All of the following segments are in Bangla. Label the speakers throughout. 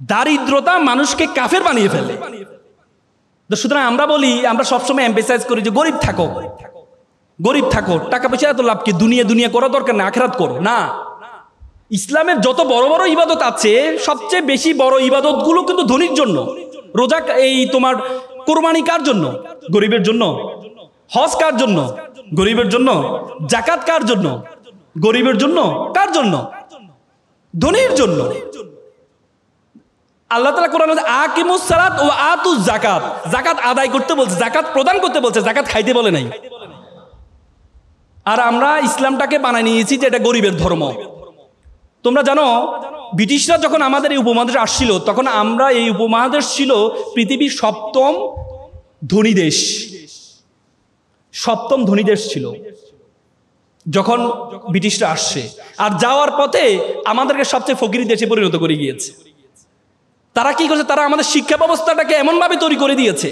Speaker 1: দারিদ্রতা মানুষকে কাফের বানিয়ে ফেলে। তো সুতরাং আমরা বলি, আমরা সবসময় এমফেসাইজ করি যে গরিব থাকো, গরিব থাকো, টাকা পয়সা এত লাভ কি, দুনিয়া দুনিয়া করা দরকার না, আখিরাত করো না। ইসলামের যত বড় বড় ইবাদত আছে, সবচেয়ে বেশি বড় ইবাদত গুলো কিন্তু ধনীর জন্য। রোজা, এই তোমার কোরবানি কার জন্য? গরিবের জন্য। হজ কার জন্য? গরিবের জন্য। যাকাত কার জন্য? গরিবের জন্য। কার জন্য? ধনীর জন্য। আল্লাহ তাআলা কোরআনে আকিমুস সালাত ওয়া আতুজ যাকাত, যাকাত আদায় করতে বলছে, যাকাত প্রদান করতে বলছে, যাকাত খাইতে বলে নাই। আর আমরা ইসলামটাকে বানায় নিয়েছি যে এটা গরিবের ধর্ম। তোমরা জানো, ব্রিটিশরা যখন আমাদের এই উপমহাদেশে আসছিল, তখন আমরা, এই উপমহাদেশ ছিল পৃথিবীর সপ্তম ধনী দেশ, সপ্তম ধনী দেশ ছিল যখন ব্রিটিশরা আসছে। আর যাওয়ার পথে আমাদেরকে সবচেয়ে ফকিরি দেশে পরিণত করে গিয়েছে। তারা কি করছে? তারা আমাদের শিক্ষা ব্যবস্থাটাকে এমনভাবে তৈরি করে দিয়েছে,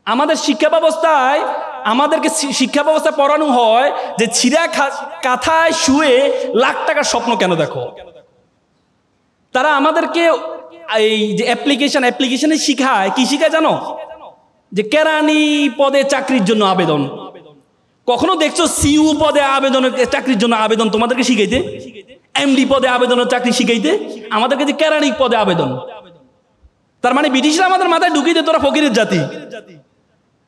Speaker 1: আমাদের শিক্ষা ব্যবস্থায়, আমাদেরকে শিক্ষা ব্যবস্থা পড়ানো হয় যে ছিঁড়া কাঁথায় শুয়ে লাখ টাকার স্বপ্ন কেন দেখো। তারা আমাদেরকে এই যে অ্যাপ্লিকেশনে শিখায়, কি শিখায় জানো? যে কেরানি পদে চাকরির জন্য আবেদন। কখনো দেখছো সিইউ পদে আবেদনের, চাকরির জন্য আবেদন তোমাদেরকে শিখাইতে? এমডি পদে আবেদনের চাকরি শিখাইতে? আমাদেরকে যে কেরানি পদে আবেদন। তার মানে ব্রিটিশরা আমাদের মাথায় ঢুকিয়ে দেয়, তোরা ফকিরের জাতি,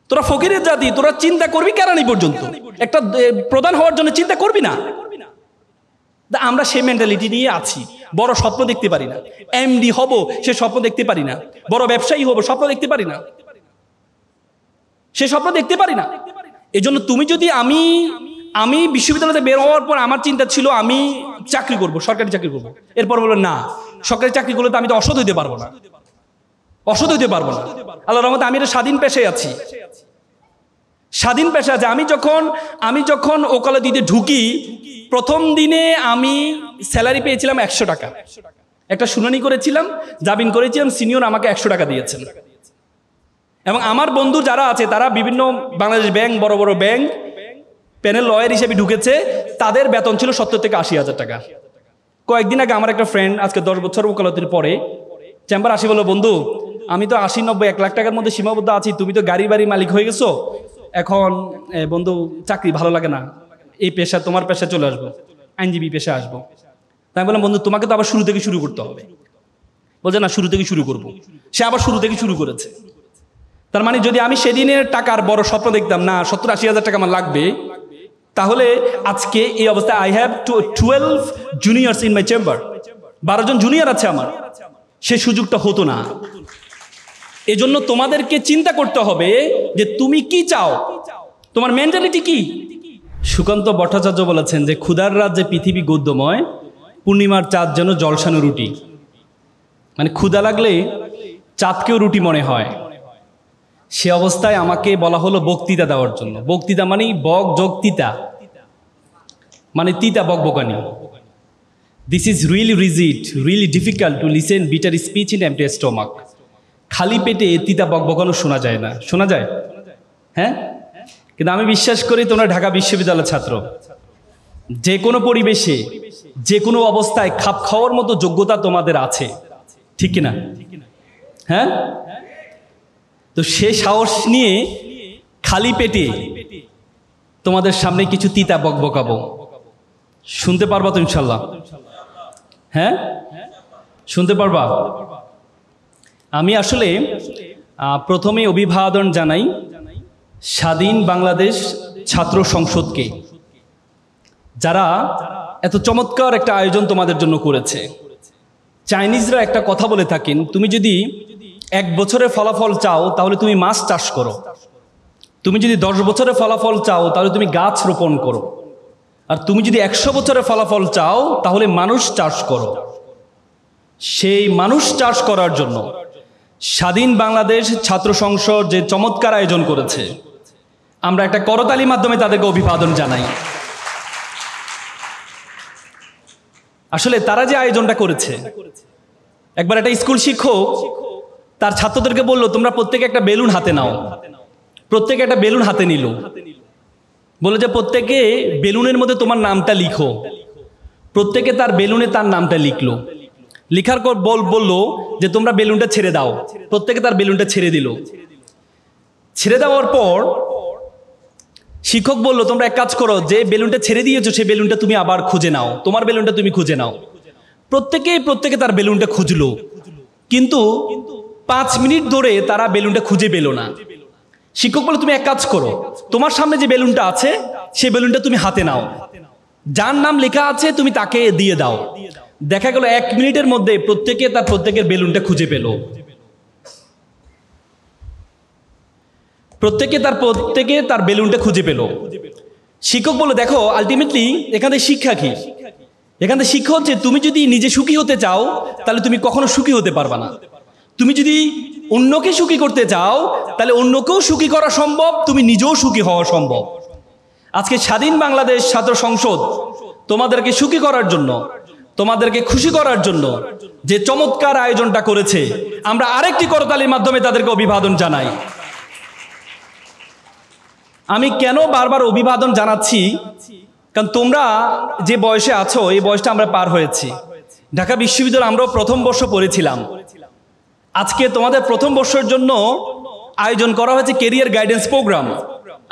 Speaker 1: তোরা ফকিরের জাতি, তোরা চিন্তা করবি কেরানি পর্যন্ত, একটা প্রধান হওয়ার জন্য চিন্তা করবি না। আমরা সেই মেন্টালিটি নিয়ে আছি। বড় স্বপ্ন দেখতে পারি না, এমডি হব সে স্বপ্ন দেখতে পারি না, বড় ব্যবসায়ী হব স্বপ্ন দেখতে পারি না, সে স্বপ্ন দেখতে পারি না। এই জন্য তুমি যদি, আমি বিশ্ববিদ্যালয়তে বের হওয়ার পর আমার চিন্তা ছিল আমি চাকরি করব, সরকারি চাকরি করব। এরপর বললো না, সরকারি চাকরি করলে তো আমি তো অসৎ হইতে পারবো না, অসৎ হইতে পারবো না। আল্লাহর রহমতে আমি একটা স্বাধীন পেশায় আছি, স্বাধীন পেশা আছে। আমি যখন ওকালতি দিতে ঢুকি, প্রথম দিনে আমি স্যালারি পেয়েছিলাম 100 টাকা। একটা শুনানি করেছিলাম, জামিন করেছিলাম, সিনিয়র আমাকে 100 টাকা দিয়েছেন। এবং আমার বন্ধু যারা আছে তারা বিভিন্ন বাংলাদেশ ব্যাংক, বড় বড় ব্যাংক প্যানেল লয়ার হিসেবে ঢুকেছে, তাদের বেতন ছিল 70 থেকে 80 হাজার টাকা। কয়েকদিন আগে আমার একটা ফ্রেন্ড, আজকে 10 বছর ওকালতির পরে চেম্বার আসি, বললো বন্ধু আমি তো 80, 90, 1 লাখ টাকার মধ্যে সীমাবদ্ধ আছি, তুমি তো গাড়ি বাড়ি মালিক হয়ে গেছো, এখন চাকরি ভালো লাগে না, এই পেশা, তোমার পেশা চলে আসবো, আইনজীবী পেশা আসবো। তাই বললাম বন্ধু তোমাকে তো আবার শুরু থেকে শুরু করতে হবে। বলছে না, শুরু থেকে শুরু করবো। সে আবার শুরু থেকে শুরু করেছে। তার মানে যদি আমি সেদিনের টাকার বড় স্বপ্ন দেখতাম না 70-80 হাজার টাকা আমার লাগবে, তাহলে আজকে এই অবস্থায় I have 12 juniors in my chamber, 12 জন জুনিয়র আছে আমার, সে সুযোগটা হতো না। এজন্য তোমাদেরকে চিন্তা করতে হবে যে তুমি কি চাও, তোমার মেন্টালিটি কি। সুকান্ত ভট্টাচার্য বলেছেন যে ক্ষুধার রাজ্যে পৃথিবী গদ্যময়, পূর্ণিমার চাঁদ যেন জলসানো রুটি। মানে ক্ষুধা লাগলে চাঁদকেও রুটি মনে হয়। সে অবস্থায় আমাকে বলা হলো বক্তৃতা দেওয়ার জন্য। বক্তৃতা মানে বক যোগ তিতা, মানে তিতা বকবকানি। This is really rigid, really difficult to listen bitter speech in empty stomach. খালি পেটে তিতা বকবকানো শোনা যায় না, শোনা যায়? হ্যাঁ, কিন্তু আমি বিশ্বাস করি তোমরা ঢাকা বিশ্ববিদ্যালয়ের ছাত্র, যে কোনো পরিবেশে, যে কোনো অবস্থায় খাপ খাওয়ার মতো যোগ্যতা তোমাদের আছে, ঠিক কিনা? হ্যাঁ, তো সে সাহস নিয়ে খালি পেটে তোমাদের সামনে কিছু তিতা বকবকাবো, শুনতে পারবা তো ইনশাল্লাহ? হ্যাঁ, শুনতে পারবা? আমি আসলে প্রথমে অভিবাদন জানাই স্বাধীন বাংলাদেশ ছাত্র সংসদকে, যারা এত চমৎকার একটা আয়োজন তোমাদের জন্য করেছে। চাইনিজরা একটা কথা বলে থাকেন, তুমি যদি 1 বছরের ফলাফল চাও তাহলে তুমি মাছ চাষ করো, তুমি যদি 10 বছরের ফলাফল চাও তাহলে তুমি গাছ রোপণ করো, আর তুমি যদি 100 বছরের ফলাফল চাও তাহলে মানুষ চাষ করো। সেই মানুষ চাষ করার জন্য স্বাধীন বাংলাদেশ ছাত্র সংসদ যে চমৎকার আয়োজন করেছে, আমরা একটা করতালির মাধ্যমে তাদেরকে অভিবাদন জানাই। আসলে তারা যে আয়োজনটা করেছে, একবার একটা স্কুল শিক্ষক তার ছাত্রদেরকে বলল তোমরা প্রত্যেকে একটা বেলুন হাতে নাও। প্রত্যেকে একটা বেলুন হাতে নিল, বলে যে প্রত্যেকে বেলুনের মধ্যে তোমার নামটা লিখো। প্রত্যেকে তার বেলুনে তার নামটা লিখলো। লেখার পর বললো যে তোমরা বেলুনটা ছেড়ে দাও। প্রত্যেকে তার বেলুনটা ছেড়ে দিল। ছেড়ে দেওয়ার পর শিক্ষক বলল, তোমরা এক কাজ করো, যে বেলুনটা ছেড়ে দিয়েছো সেই বেলুনটা তুমি আবার খুঁজে নাও, তোমার বেলুনটা তুমি খুঁজে নাও। প্রত্যেকে তার বেলুনটা খুঁজলো, কিন্তু 5 মিনিট ধরে তারা বেলুনটা খুঁজে পেল না। শিক্ষক বলল, তুমি এক কাজ করো, তোমার সামনে যে বেলুনটা আছে সেই বেলুনটা তুমি হাতে নাও, যার নাম লেখা আছে তুমি তাকে দিয়ে দাও। দেখা গেল 1 মিনিটের মধ্যে প্রত্যেকের বেলুনটা খুঁজে পেল। প্রত্যেকে তার বেলুনটা খুঁজে পেল। শিক্ষক বলল, দেখো আলটিমেটলি এখানে শিক্ষা কি? এখানে শিক্ষা হচ্ছে, তুমি যদি নিজে সুখী হতে চাও তাহলে তুমি কখনো সুখী হতে পারবে না। তুমি যদি অন্যকে সুখী করতে চাও তাহলে অন্যকেও সুখী করা সম্ভব, তুমি নিজেও সুখী হওয়া সম্ভব। আজকে স্বাধীন বাংলাদেশ ছাত্র সংসদ তোমাদেরকে সুখী করার জন্য, তোমাদেরকে খুশি করার জন্য যে চমৎকার আয়োজনটা করেছে, আমরা আরেকটি করতালির মাধ্যমে তাদেরকে অভিবাদন জানাই। আমি কেন বারবার অভিবাদন জানাচ্ছি? কারণ তোমরা যে বয়সে আছো এই বয়সটা আমরা পার হয়েছি। ঢাকা বিশ্ববিদ্যালয়ে আমরাও প্রথম বর্ষ পড়েছিলাম। আজকে তোমাদের প্রথম বর্ষের জন্য আয়োজন করা হয়েছে ক্যারিয়ার গাইডেন্স প্রোগ্রাম।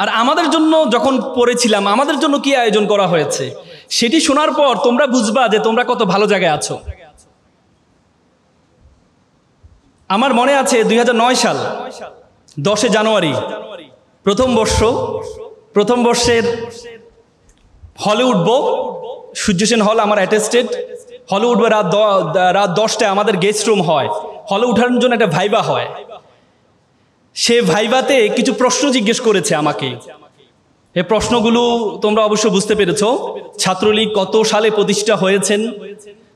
Speaker 1: আর আমাদের জন্য যখন পড়েছিলাম, আমাদের জন্য কি আয়োজন করা হয়েছে সেটি শোনার পর তোমরা বুঝবা যে তোমরা কত ভালো জায়গায় আছো। আমার মনে আছে 2009 সাল 10 জানুয়ারি প্রথম বর্ষের হলে উঠবো। সূর্য সেন হল আমার অ্যাটেস্টেড। হলে উঠবে রাত 10টায়। আমাদের গেস্ট রুম হয়, হলে উঠার জন্য একটা ভাইবা হয়। সে ভাইবাতে কিছু প্রশ্ন জিজ্ঞেস করেছে আমাকে। এই প্রশ্নগুলো তোমরা অবশ্য বুঝতে পেরেছো। ছাত্রলীগ কত সালে প্রতিষ্ঠা হয়েছেন,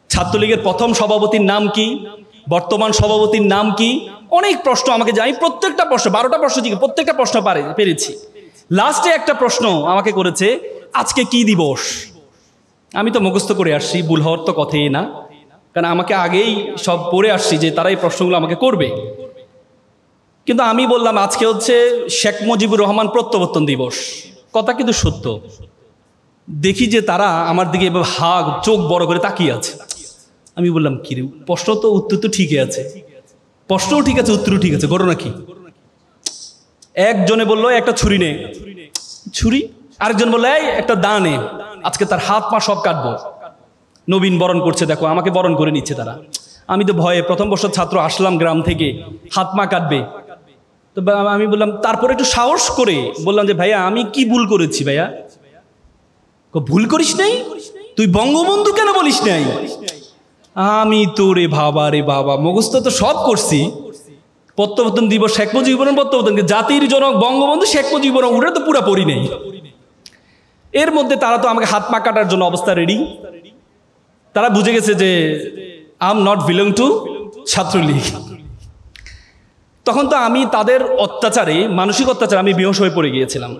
Speaker 1: ছাত্রলীগের প্রথম সভাপতির নাম কি, বর্তমান সভাপতির নাম কি, অনেক প্রশ্ন আমাকে জানি। প্রত্যেকটা প্রশ্ন 12টা প্রশ্ন জিজ্ঞেস, প্রত্যেকটা প্রশ্ন পেরেছি। লাস্টে একটা প্রশ্ন আমাকে করেছে, আজকে কি দিবস? আমি তো মুখস্থ করে আসছি, ভুল হওয়ার তো কথাই না, কারণ আমাকে আগেই সব পড়ে আসছি যে তারা এই প্রশ্নগুলো আমাকে করবে। কিন্তু আমি বললাম আজকে হচ্ছে শেখ মুজিবুর রহমান প্রত্যাবর্তন দিবস। কথা কিন্তু সত্য। দেখি যে তারা আমার দিকে এবার চোখ বড় করে তাকিয়ে আছে। আমি বললাম, কি রে, প্রশ্ন তো উত্তর তো ঠিকই আছে, প্রশ্নও ঠিক আছে, উত্তরও ঠিক আছে, ঘটনা কি? একজনে বললো একটা ছুরি নে, ছুরি। আরেকজন বললো এই একটা দা নে, আজকে তার হাত পা সব কাটবো। নবীন বরণ করছে, দেখো আমাকে বরণ করে নিচ্ছে তারা। আমি তো ভয়ে, প্রথম বর্ষের ছাত্র, আসলাম গ্রাম থেকে, হাত পা কাটবে। তো আমি বললাম, তারপরে একটু সাহস করে বললাম যে ভাইয়া আমি কি ভুল করেছি? ভাইয়া ভুল করিস নাই, তুই বঙ্গবন্ধু কেন বলিস নাই? আমি তো রে বাবা মুখস্থ তো সব করছি। প্রত্যাবর্তন দিবস শেখ মুজিবুর রহমান প্রত্যাবর্তন, জাতির জনক বঙ্গবন্ধু শেখ মুজিবুর রহমান, ওটা তো পুরা পড়ি নেই। এর মধ্যে তারা তো আমাকে হাত পা কাটার জন্য অবস্থা রেডি। তারা বুঝে গেছে যে I am not belong to Chhatra League. তখন তো আমি তাদের অত্যাচারে, মানসিক অত্যাচারে আমি বেহুশ হয়ে পড়ে গিয়েছিলাম।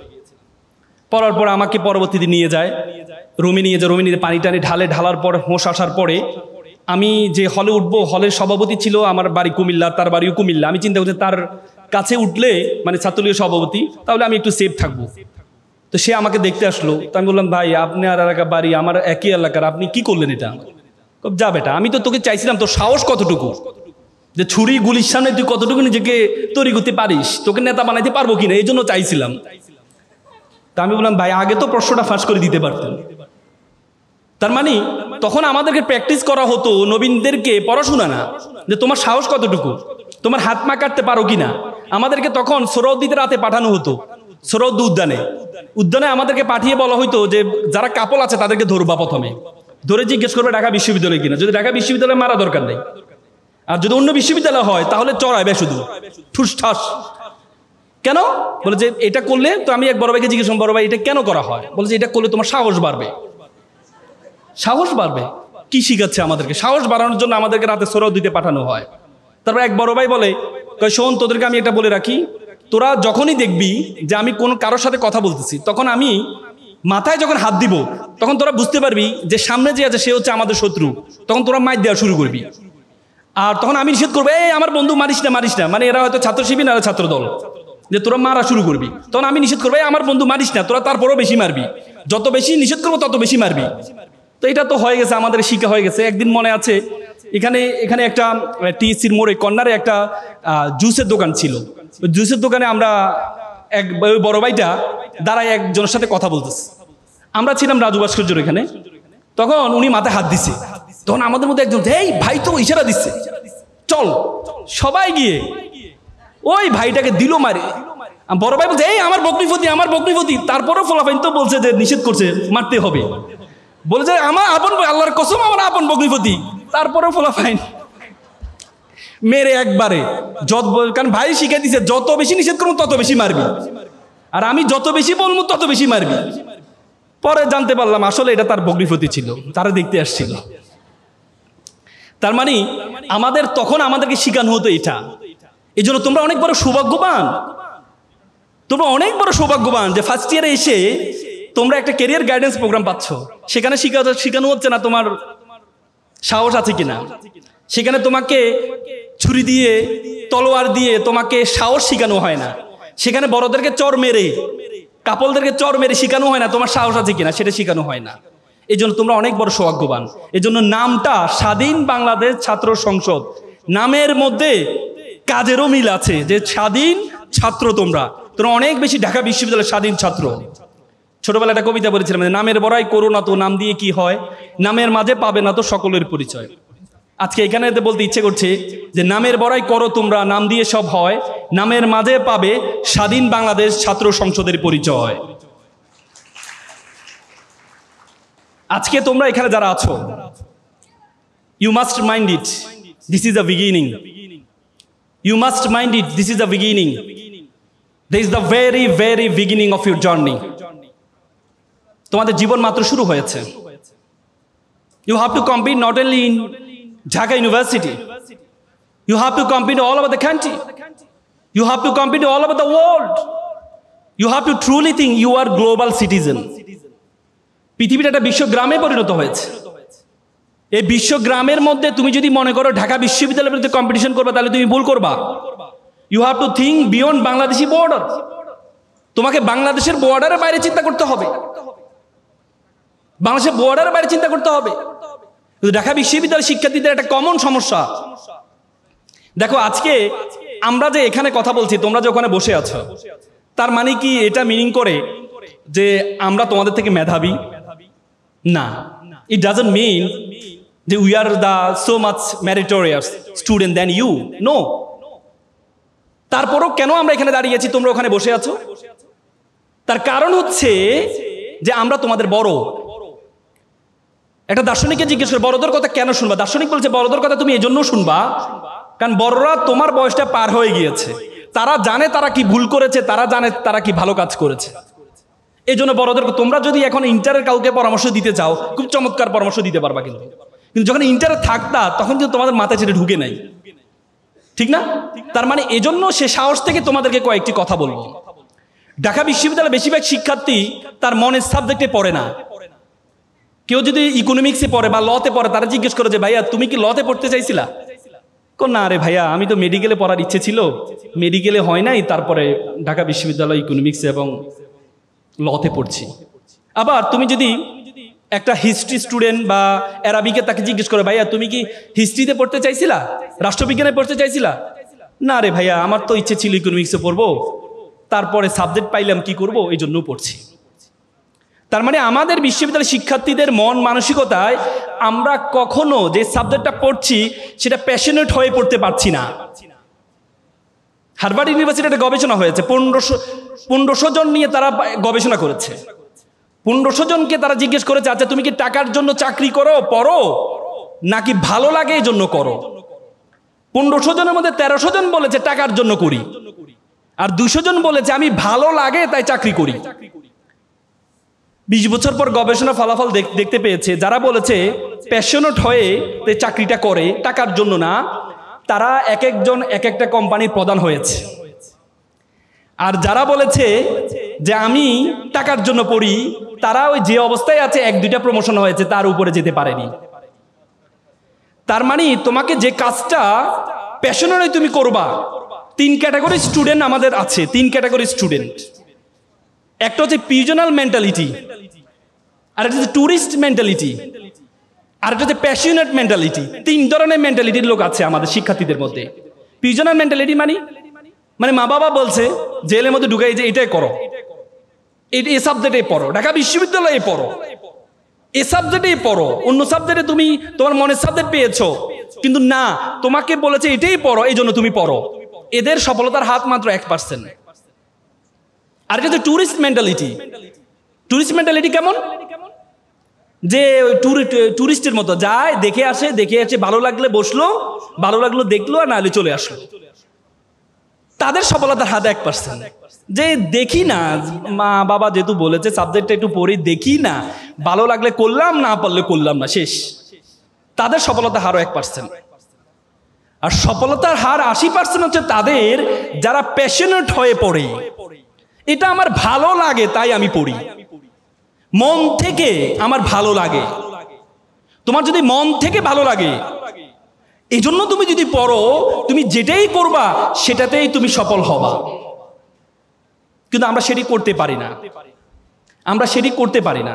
Speaker 1: পড়ার পর আমাকে পরবর্তীতে নিয়ে যায় রুমে, রুমে পানি টানি ঢালার পর হোঁশ আসার পরে আমি যে হলে উঠবো, হলের সভাপতি ছিল আমার বাড়ি কুমিল্লা, তার বাড়িও কুমিল্লা। আমি চিন্তা করছি তার কাছে উঠলে, মানে ছাত্রলীগের সভাপতি, তাহলে আমি একটু সেফ থাকবো। তো সে আমাকে দেখতে আসলো। তো আমি বললাম, ভাই আপনি আর এলাকা বাড়ি আমার একই এলাকার, আপনি কি করলেন এটা? যা বেটা, আমি তো তোকে চাইছিলাম, তোর সাহস কতটুকু, যে ছুরি গুলির সামনে তুই কতটুকু নিজেকে তৈরি করতে পারিস, তোকে নেতা বানাইতে পারবো কিনা, এই জন্য চাইছিলাম। তা আমি বললাম, ভাই আগে তো প্রশ্নটা ফাঁস করে দিতে পারতেন। তার মানে তখন আমাদেরকে প্র্যাকটিস করা হতো, নবীনদেরকে পড়াশোনা না, যে তোমার সাহস কতটুকু, তোমার হাত মা কাটতে পারো কিনা। আমাদেরকে তখন সোহরাওয়ার্দীতে রাতে পাঠানো হতো, সোহরাওয়ার্দী উদ্যানে আমাদেরকে পাঠিয়ে বলা হইতো যে যারা কাপল আছে তাদেরকে ধরবা, প্রথমে ধরে জিজ্ঞেস করবে ঢাকা বিশ্ববিদ্যালয় কিনা। যদি ঢাকা বিশ্ববিদ্যালয়ে মারা দরকার নেই, আর যদি অন্য বিশ্ববিদ্যালয় হয় তাহলে চড়াইবে শুধু ঠুস ঠাস। কেন? বলে যে এটা করলে, তো আমি এক বড় ভাইকে জিজ্ঞেস করলাম, বড় ভাই এটা কেন করা হয়? বলে যে এটা করলে তোমার সাহস বাড়বে। সাহস বাড়বে? কি শিখাচ্ছে আমাদেরকে? সাহস বাড়ানোর জন্য আমাদেরকে রাতে সোহরাওয়ার্দীতে পাঠানো হয়। তারপর এক বড় ভাই বলে, শোন তোদেরকে আমি এটা বলে রাখি, তোরা যখনই দেখবি যে আমি কোনো কারোর সাথে কথা বলতেছি, তখন আমি মাথায় যখন হাত দিব, তখন তোরা বুঝতে পারবি যে সামনে যে আছে সে হচ্ছে আমাদের শত্রু। তখন তোরা মাইর দেওয়া শুরু করবি। আর তখন আমি নিষেধ করবো, এই আমার বন্ধু মারিস না, মানে এরা হয়তো ছাত্র শিবির না ছাত্র দল, যে তোরা মারা শুরু করবি। তখন আমি নিষেধ করবো, এই আমার বন্ধু মারিস না, তোরা তারপরেও বেশি মারবি, যত বেশি নিষেধ করবো তত বেশি মারবি। তো এটা তো হয়ে গেছে, আমাদের শিক্ষা হয়ে গেছে। একদিন মনে আছে এখানে এখানে একটা টিএসসির মোড়ে কর্নারে একটা জুসের দোকান ছিল। ওই জুসের দোকানে আমরা এক বড় ভাইটা দাঁড়ায় একজনের সাথে কথা বলতেছে। আমরা ছিলাম রাজু ভাস্কর্যের এখানে, তখন উনি মাথায় হাত দিছে। তখন আমাদের মধ্যে একজন, এই ভাই তো ইশারা দিচ্ছে, চল। সবাই গিয়ে ওই ভাইটাকে দিল মারে। বড় ভাই বলছে, এই আমার বকরিফতি, আমার বকরিফতি। তারপরেও ফলাফাইন তো বলছে যে নিষেধ করছে, মারতে হবে। বলেছে আমার আপন, আল্লাহর কসম আমার আপন বকরিফতি। তারপরেও ফলাফাইন মেরে একবারে। কারণ ভাই শিখে দিছে যত বেশি নিষেধ করবো তত বেশি মারবি, আর আমি যত বেশি বলবো তত বেশি মারবি। পরে জানতে পারলাম আসলে এটা তার বকরিফতি ছিল, তারা দেখতে আসছিল। তার মানে আমাদের তখন আমাদেরকে শিখানো হতো এটা। এই জন্য তোমরা অনেক বড় সৌভাগ্যবান, তোমরা অনেক বড় সৌভাগ্যবান যে ফার্স্ট ইয়ারে এসে তোমরা একটা ক্যারিয়ার গাইডেন্স প্রোগ্রাম পাচ্ছ। সেখানে শেখানো হচ্ছে না তোমার সাহস আছে কিনা, সেখানে তোমাকে ছুরি দিয়ে তলোয়ার দিয়ে তোমাকে সাহস শেখানো হয় না, সেখানে বড়দেরকে চর মেরে কাপলদেরকে চর মেরে শেখানো হয় না তোমার সাহস আছে কিনা, সেটা শেখানো হয় না। এই জন্য তোমরা অনেক বড় সৌভাগ্যবান। এই জন্য নামটা স্বাধীন বাংলাদেশ ছাত্র সংসদ, নামের মধ্যে কাজেরও মিল আছে যে স্বাধীন ছাত্র। তোমরা অনেক বেশি ঢাকা বিশ্ববিদ্যালয়ের স্বাধীন ছাত্র। ছোটবেলা একটা কবিতা বলেছিলাম, নামের বড়াই করো না তো নাম দিয়ে কি হয়, নামের মাঝে পাবে না তো সকলের পরিচয়। আজকে এখানে বলতে ইচ্ছে করছে যে নামের বড়াই করো তোমরা, নাম দিয়ে সব হয়, নামের মাঝে পাবে স্বাধীন বাংলাদেশ ছাত্র সংসদের পরিচয়। আজকে তোমরা এখানে যারা আছো, you must mind it, this is the beginning. You must mind it, this is the beginning. This is the very very beginning of your journey. তোমাদের জীবন মাত্র শুরু হয়েছে। You have to compete not only in Dhaka University. You have to compete all over the country. You have to compete all over the world. You have to truly think you are global citizen. পৃথিবীর একটা বিশ্বগ্রামে পরিণত হয়েছে। এই বিশ্বগ্রামের মধ্যে তুমি যদি মনে করো ঢাকা বিশ্ববিদ্যালয়ের বিরুদ্ধে কম্পিটিশন করবে, তাহলে তুমি ভুল করবা। You have to think beyond Bangladeshi border. তোমাকে বাংলাদেশের বর্ডারের বাইরে চিন্তা করতে হবে, বাংলাদেশের বর্ডারের বাইরে চিন্তা করতে হবে। ঢাকা বিশ্ববিদ্যালয়ের শিক্ষার্থীদের একটা কমন সমস্যা দেখো, আজকে আমরা যে এখানে কথা বলছি, তোমরা যে ওখানে বসে আছো, তার মানে কি এটা মিনিং করে যে আমরা তোমাদের থেকে মেধাবী? না, ইট ডাজন্ট মিন যে we are the so much meritorious student than you. No. তারপরও কেন আমরা এখানে দাঁড়িয়েছি, তোমরা ওখানে বসে আছো? তার কারণ হচ্ছে যে আমরা তোমাদের বড়। একটা দার্শনিককে জিজ্ঞেস করে বড়দের কথা কেন শুনবা? দার্শনিক বলছে বড়দের কথা তুমি এই জন্য শুনবা কারণ বড়রা তোমার বয়সটা পার হয়ে গিয়েছে, তারা জানে তারা কি ভুল করেছে, তারা জানে তারা কি ভালো কাজ করেছে। এই জন্য বড়দের, তোমরা যদি এখন ইন্টারের কাউকে পরামর্শ দিতে চাও, খুব চমৎকার পরামর্শ দিতে পারবা, কিন্তু যখন ইন্টারে থাকতা তখন কিন্তু তোমাদের মাথায় সেটা ঢুকে নাই, ঠিক না? তার মানে এজন্য সে সাহস থেকে তোমাদেরকে কয়েকটি কথা বলবো। ঢাকা বিশ্ববিদ্যালয়ের বেশিরভাগ শিক্ষার্থী তার মনের সাবজেক্টে পড়ে না। কেউ যদি ইকোনমিক্সে পড়ে বা লতে পড়ে, তারা জিজ্ঞেস করে যে ভাইয়া তুমি কি লতে পড়তে চাইছিলা? না রে ভাইয়া, আমি তো মেডিকেলে পড়ার ইচ্ছে ছিল, মেডিকেলে হয় নাই, তারপরে ঢাকা বিশ্ববিদ্যালয় ইকোনমিক্স এবং লতে পড়ছি। আবার তুমি যদি একটা হিস্ট্রি স্টুডেন্ট বা অ্যারাবিকে তাকে জিজ্ঞেস করে ভাইয়া তুমি কি হিস্ট্রিতে পড়তে চাইছিলা, রাষ্ট্রবিজ্ঞানে পড়তে চাইছিলা? না রে ভাইয়া, আমার তো ইচ্ছে ছিল ইকোনমিক্সে পড়বো, তারপরে সাবজেক্ট পাইলাম কি করব, এই জন্য পড়ছি। তার মানে আমাদের বিশ্ববিদ্যালয়ের শিক্ষার্থীদের মন মানসিকতায় আমরা কখনো যে সাবজেক্টটা পড়ছি সেটা প্যাশনেট হয়ে পড়তে পারছি না। হার্ভার্ড ইউনিভার্সিটি একটা গবেষণা হয়েছে, 1500 জন নিয়ে তারা গবেষণা করেছে। 1500 জনকে তারা জিজ্ঞেস করেছে, আচ্ছা তুমি কি টাকার জন্য চাকরি করো, পড়ো, নাকি ভালো লাগে এই জন্য করো? 1500 জনের মধ্যে 1300 জন বলেছে টাকার জন্য করি, আর 200 জন বলেছে আমি ভালো লাগে তাই চাকরি করি। 20 বছর পর গবেষণা ফলাফল দেখতে পেয়েছে, যারা বলেছে প্যাশনেট হয়ে তাই চাকরিটা করে, টাকার জন্য না, তারা এক একজন এক একটা কোম্পানির প্রধান হয়েছে। আর যারা বলেছে যে আমি টাকার জন্য পড়ি, তারা ওই যে অবস্থায় আছে 1-2টা প্রমোশন হয়েছে, তার উপরে যেতে পারেনি। তার মানে তোমাকে যে কাজটা প্যাশনেট তুমি করবা, 3 ক্যাটাগরি স্টুডেন্ট আমাদের আছে। 3 ক্যাটাগরি স্টুডেন্ট, একটা হচ্ছে পিজনাল মেন্টালিটি, আর একটা হচ্ছে ট্যুরিস্ট মেন্টালিটি। আর একটা হচ্ছে প্যাশনেট মেন্টালিটি। 3 ধরনের মেন্টালিটির লোক আছে আমাদের শিক্ষার্থীদের মধ্যে। পিজনার মেন্টালিটি মানে মা বাবা বলছে জেলের মধ্যে ঢুকাই যে এটাই করো, এই সাবজেক্টে পড়ো, ঢাকা বিশ্ববিদ্যালয়ে পড়ো, এই সাবজেক্টেই পড়ো, অন্য সাবজেক্টে তুমি তোমার মনের সাবজেক্ট পেয়েছো, কিন্তু না, তোমাকে বলেছে এটাই পড়ো, এই জন্য তুমি পড়ো। এদের সফলতার হাত মাত্র 1%। আর এটা হচ্ছে ট্যুরিস্ট মেন্টালিটি। ট্যুরিস্ট মেন্টালিটি কেমন? যে ট্যুরিস্টের মতো যায়, দেখে আসে, ভালো লাগলে বসলো, ভালো লাগলো দেখলো, আর নাহলে চলে আসলো। তাদের সফলতার হাত 1%। যে দেখি না, মা বাবা যেহেতু বলেছে সাবজেক্টটা একটু পড়ি, দেখি না, ভালো লাগলে করলাম, না পারলে করলাম না, শেষ। তাদের সফলতার হারও 1%। আর সফলতার হার 80% হচ্ছে তাদের যারা প্যাশনেট হয়ে পড়ে। এটা আমার ভালো লাগে তাই আমি পড়ি, মন থেকে আমার ভালো লাগে। তোমার যদি মন থেকে ভালো লাগে, এই জন্য তুমি যদি পড়ো, তুমি যেটাই করবা সেটাতেই তুমি সফল হবা। কিন্তু আমরা সেটি করতে পারি না।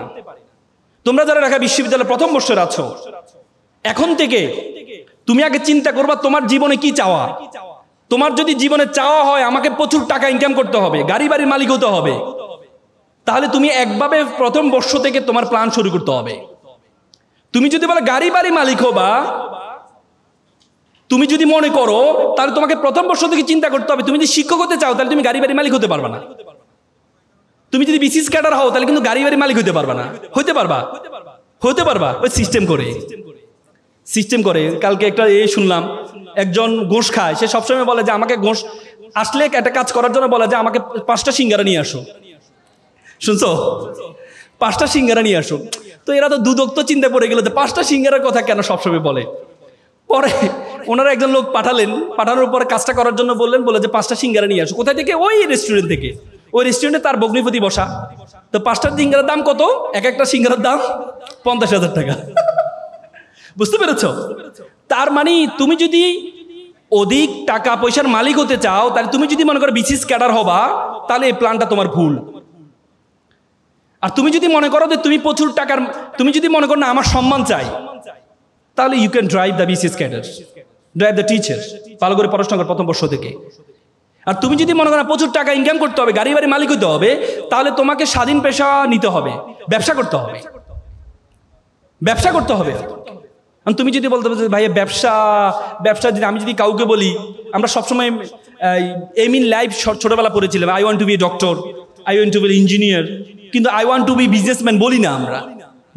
Speaker 1: তোমরা যারা ঢাকা বিশ্ববিদ্যালয়ের প্রথম বর্ষের আছো, এখন থেকে তুমি আগে চিন্তা করবা তোমার জীবনে কি চাওয়া। তোমার যদি জীবনে চাওয়া হয় আমাকে প্রচুর টাকা ইনকাম করতে হবে, গাড়ি বাড়ির মালিক হতে হবে, তাহলে তুমি একভাবে প্রথম বর্ষ থেকে তোমার প্ল্যান শুরু করতে হবে। তুমি যদি বলে গাড়ি বাড়ি মালিক হবা, তুমি যদি মনে করো, তাহলে তোমাকে প্রথম বর্ষ থেকে চিন্তা করতে হবে। তুমি যদি শিক্ষক হতে চাও, তাহলে তুমি গাড়ি বাড়ি মালিক হতে পারবা না। তুমি যদি বিসিএস ক্যাডার হও, তাহলে কিন্তু গাড়ি বাড়ি মালিক হতে পারবা না। হতে পারবা ওই সিস্টেম করে। কালকে একটা শুনলাম, একজন ঘোষ খায়, সে সবসময় বলে যে আমাকে ঘোষ আসলে একটা কাজ করার জন্য বলে যে আমাকে 5টা সিঙ্গারা নিয়ে আসো। শুনছো? 5টা সিঙ্গারা নিয়ে আসো। তো এরা তো দুদক্ত চিন্তা পড়ে গেল যে 5টা সিঙ্গারার কথা কেন সবসময় বলে। পরে ওনারা একজন লোক পাঠানোর পরে কাজটা করার জন্য বলে যে 5টা সিঙ্গারা নিয়ে আসো। কোথায় থেকে? ওই রেস্টুরেন্ট থেকে। ওই রেস্টুরেন্টে তার ভগ্নিপতি বসা। তো 5টা সিঙ্গারার দাম কত? একটা সিঙ্গারার দাম 50,000 টাকা। বুঝতে পেরেছ? তার মানে তুমি যদি অধিক টাকা পয়সার মালিক হতে চাও, তাহলে তুমি যদি মনে করো বিসিএস ক্যাডার হবা, তাহলে এই প্ল্যানটা তোমার ভুল। আর তুমি যদি মনে করো যে তুমি প্রচুর টাকার, তুমি যদি মনে করো না আমার সম্মান চাই, তাহলে you can drive the BCS cadre, drive the teacher, ভালো করে পড়াশোনা কর প্রথম বর্ষ থেকে। আর তুমি যদি মনে করো প্রচুর টাকা ইনকাম করতে হবে, গাড়ি বাড়ি মালিক হতে হবে, তাহলে তোমাকে স্বাধীন পেশা নিতে হবে, ব্যবসা করতে হবে। তুমি যদি বলতে পারো ভাইয়া ব্যবসা যদি আমি যদি কাউকে বলি, আমরা সবসময় এম ইন লাইফ ছোটবেলা পড়েছিলাম, I want to be a doctor, I want to be engineer, কিন্তু I want to be businessman বলি না আমরা।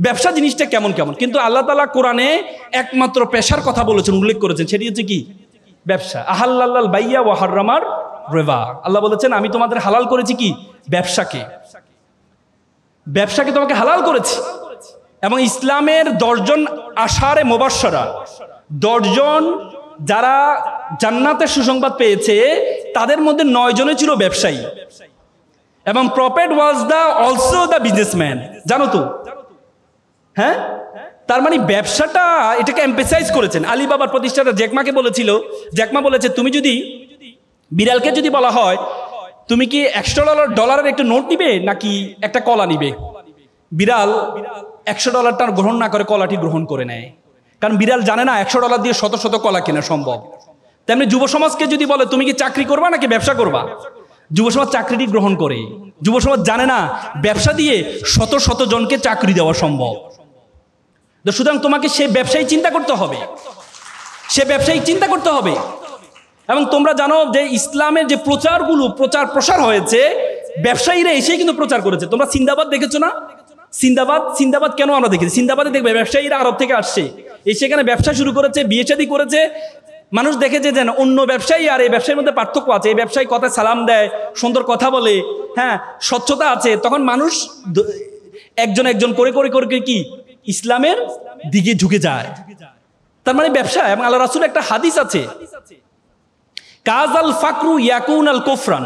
Speaker 1: ব্যবসা জিনিসটা কেমন, কিন্তু আল্লাহ তাআলা কোরআনে একমাত্র পেশার কথা বলেছেন, উল্লেখ করেছেন, সেটি হচ্ছে কি? ব্যবসা। আহাল্লাল বাইয়া ওয়া হারামার রিবা। আল্লাহ বলেছেন আমি তোমাদের হালাল করেছি কি? ব্যবসাকে তোমাকে হালাল করেছি। এবং ইসলামের 10 জন আশারে মুবাশশারা, 10 জন যারা জান্নাতের সুসংবাদ পেয়েছে, তাদের মধ্যে 9 জনে ছিল ব্যবসায়ী। এবং prophet was also the businessman. জানো তো? হ্যাঁ, তার মানে ব্যবসাটা এটাকে এমফেসাইজ করেছেন। আলিবাবার প্রতিষ্ঠাতা জ্যাকমাকে বলেছিল, জ্যাকমা বলেছে তুমি যদি বিড়ালকে যদি বলা হয় তুমি কি $100 একটা নোট নিবে নাকি একটা কলা নিবে, বিড়াল $100টা গ্রহণ না করে কলাটি গ্রহণ করে নেয়। কারণ বিড়াল জানে না $100 দিয়ে শত শত কলা কেনা সম্ভব। তেমনি যুব সমাজকে যদি বলে তুমি কি চাকরি করবা নাকি ব্যবসা করবা, যুব সমাজ চাকরিটি গ্রহণ করে। যুব সমাজ জানে না ব্যবসা দিয়ে শত শত জনকে চাকরি দেওয়া সম্ভব। সুতরাং তোমাকে সে ব্যবসায়ী চিন্তা করতে হবে। এবং তোমরা জানো যে ইসলামের যে প্রচার হয়েছে, ব্যবসায়ীরা এসেই কিন্তু প্রচার করেছে। তোমরা সিন্দাবাদ দেখেছো না? সিন্দাবাদ কেন আমরা দেখেছি? সিন্দাবাদে দেখবে ব্যবসায়ীরা আরব থেকে আসছে, সেখানে ব্যবসা শুরু করেছে, বিয়ে শাদী করেছে। মানুষ দেখেছে যে অন্য ব্যবসায়ী আর এই ব্যবসায়ীর মধ্যে পার্থক্য আছে। এই ব্যবসায়ী কথায় সালাম দেয়, সুন্দর কথা বলে, হ্যাঁ, স্বচ্ছতা আছে। তখন মানুষ একজন করে কি ইসলামের দিকে ঝুঁকে যায়। তার মানে ব্যবসা। এবং আল্লাহ রাসূল একটা হাদিস আছে, কাজাল ফাকরু ইয়াকুন আল কুফরান,